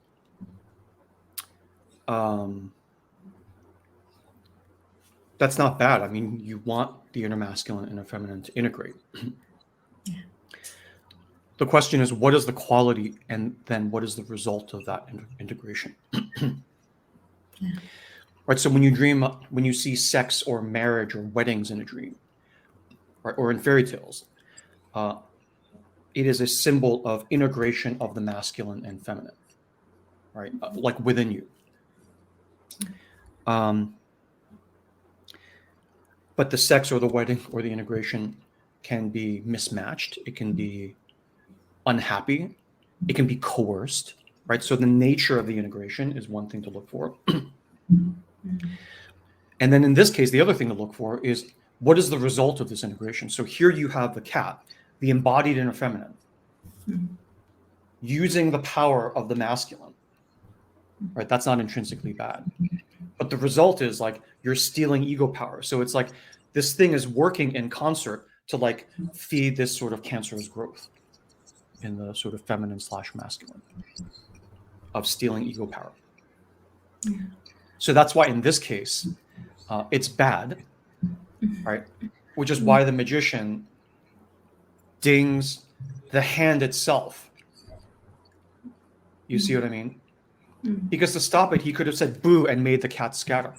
that's not bad. I mean, you want the inner masculine and inner feminine to integrate. Yeah. The question is, what is the quality, and then what is the result of that integration? Yeah. Right. So when you dream, when you see sex or marriage or weddings in a dream, right, or in fairy tales, it is a symbol of integration of the masculine and feminine, right? Like within you. But the sex or the wedding or the integration can be mismatched. It can be unhappy. It can be coerced, right? So the nature of the integration is one thing to look for. And then in this case, the other thing to look for is what is the result of this integration? So here you have the cat, the embodied inner feminine, using the power of the masculine, right? That's not intrinsically bad. But the result is like you're stealing ego power. So it's like this thing is working in concert to like feed this sort of cancerous growth in the sort of feminine / masculine of stealing ego power. So that's why in this case, it's bad, right? Which is why the magician dings the hand itself. You see what I mean? Because to stop it, he could have said boo and made the cat scatter.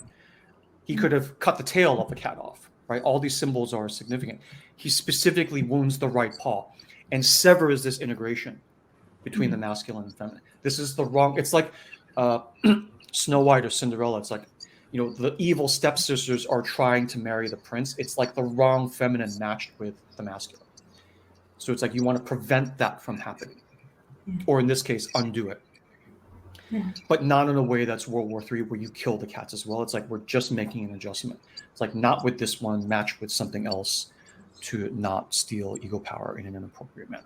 He could have cut the tail of the cat off, right? All these symbols are significant. He specifically wounds the right paw and severs this integration between the masculine and feminine. This is the wrong, it's like Snow White or Cinderella. It's like, you know, the evil stepsisters are trying to marry the prince. It's like the wrong feminine matched with the masculine. So it's like you want to prevent that from happening. Or in this case, undo it. But not in a way that's World War III where you kill the cats as well. It's like we're just making an adjustment. It's like not with this one, match with something else to not steal ego power in an inappropriate manner.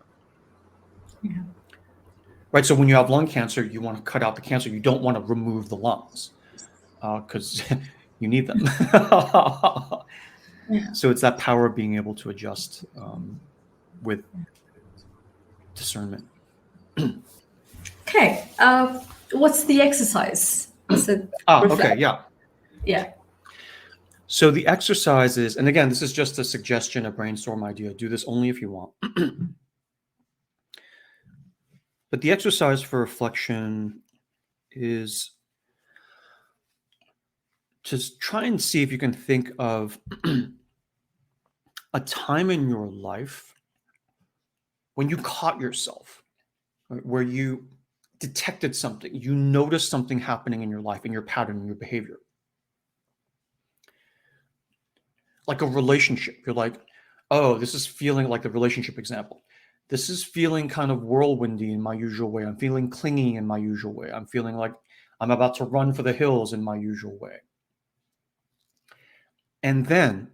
Right. So when you have lung cancer, you want to cut out the cancer. You don't want to remove the lungs because you need them. So it's that power of being able to adjust with discernment. Okay. What's the exercise? Okay. Yeah. Yeah. So the exercise is, and again, this is just a suggestion, a brainstorm idea. Do this only if you want. But the exercise for reflection is to try and see if you can think of a time in your life when you caught yourself, right, where you detected something, you noticed something happening in your life, in your pattern, in your behavior. Like a relationship. You're like, oh, this is feeling like the relationship example. This is feeling kind of whirlwindy in my usual way. I'm feeling clingy in my usual way. I'm feeling like I'm about to run for the hills in my usual way. And then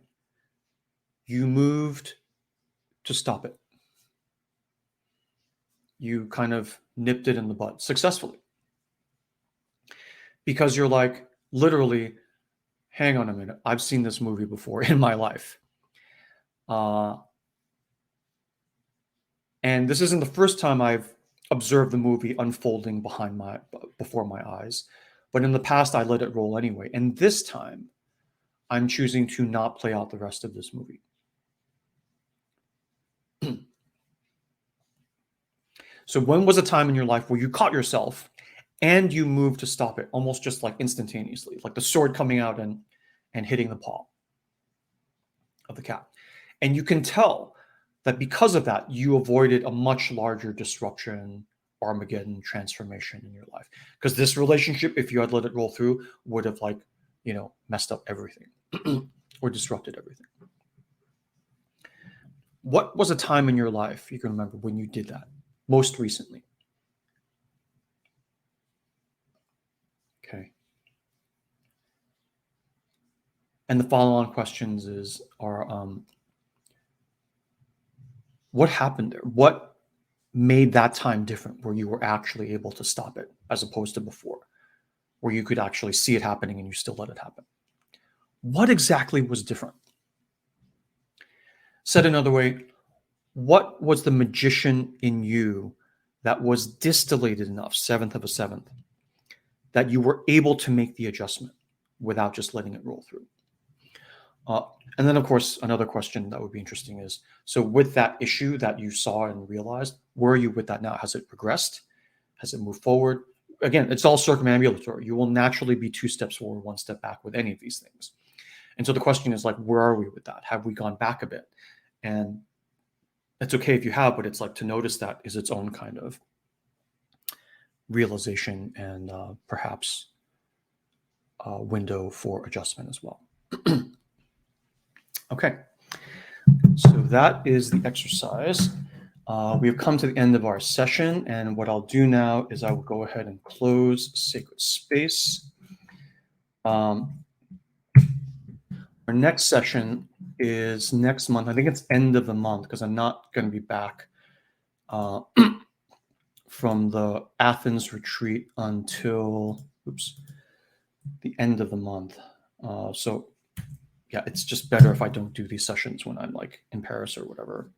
you moved to stop it. You kind of nipped it in the bud successfully. Because you're like, literally, hang on a minute. I've seen this movie before in my life. And this isn't the first time I've observed the movie unfolding before my eyes. But in the past, I let it roll anyway. And this time, I'm choosing to not play out the rest of this movie. So when was a time in your life where you caught yourself and you moved to stop it, almost just like instantaneously, like the sword coming out and hitting the paw of the cat? And you can tell that because of that, you avoided a much larger disruption, Armageddon transformation in your life. Because this relationship, if you had let it roll through, would have like, you know, messed up everything or disrupted everything. What was a time in your life you can remember when you did that most recently? Okay. And the follow-on questions are what happened there? What made that time different where you were actually able to stop it as opposed to before, where you could actually see it happening and you still let it happen? What exactly was different? Said another way, what was the magician in you that was distillated enough, 7th of a 7th, that you were able to make the adjustment without just letting it roll through? And then, of course, another question that would be interesting is, so with that issue that you saw and realized, where are you with that now? Has it progressed? Has it moved forward? Again, it's all circumambulatory. You will naturally be 2 steps forward, 1 step back with any of these things. And so the question is like, where are we with that? Have we gone back a bit? And it's okay if you have, but it's like to notice that is its own kind of realization and perhaps a window for adjustment as well. Okay, so that is the exercise. We have come to the end of our session, and what I'll do now is I will go ahead and close Sacred Space. Our next session is next month. I think it's end of the month because I'm not going to be back from the Athens retreat until the end of the month. So yeah, it's just better if I don't do these sessions when I'm like in Paris or whatever.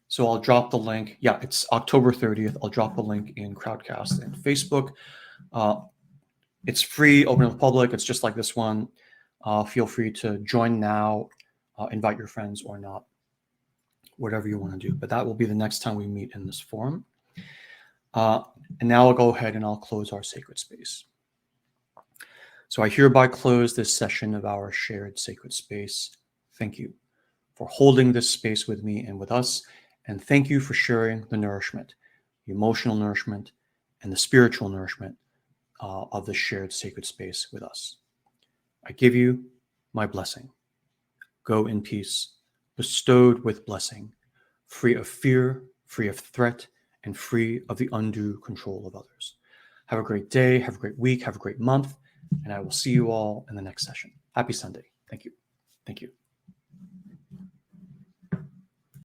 So I'll drop the link. Yeah, it's October 30th. I'll drop the link in Crowdcast and Facebook. It's free, open to the public. It's just like this one. Feel free to join now, invite your friends or not, whatever you want to do. But that will be the next time we meet in this forum. And now I'll go ahead and I'll close our sacred space. So I hereby close this session of our shared sacred space. Thank you for holding this space with me and with us. And thank you for sharing the nourishment, the emotional nourishment, and the spiritual nourishment of the shared sacred space with us. I give you my blessing. Go in peace, bestowed with blessing, free of fear, free of threat, and free of the undue control of others. Have a great day, have a great week, have a great month, and I will see you all in the next session. Happy Sunday. Thank you. Thank you.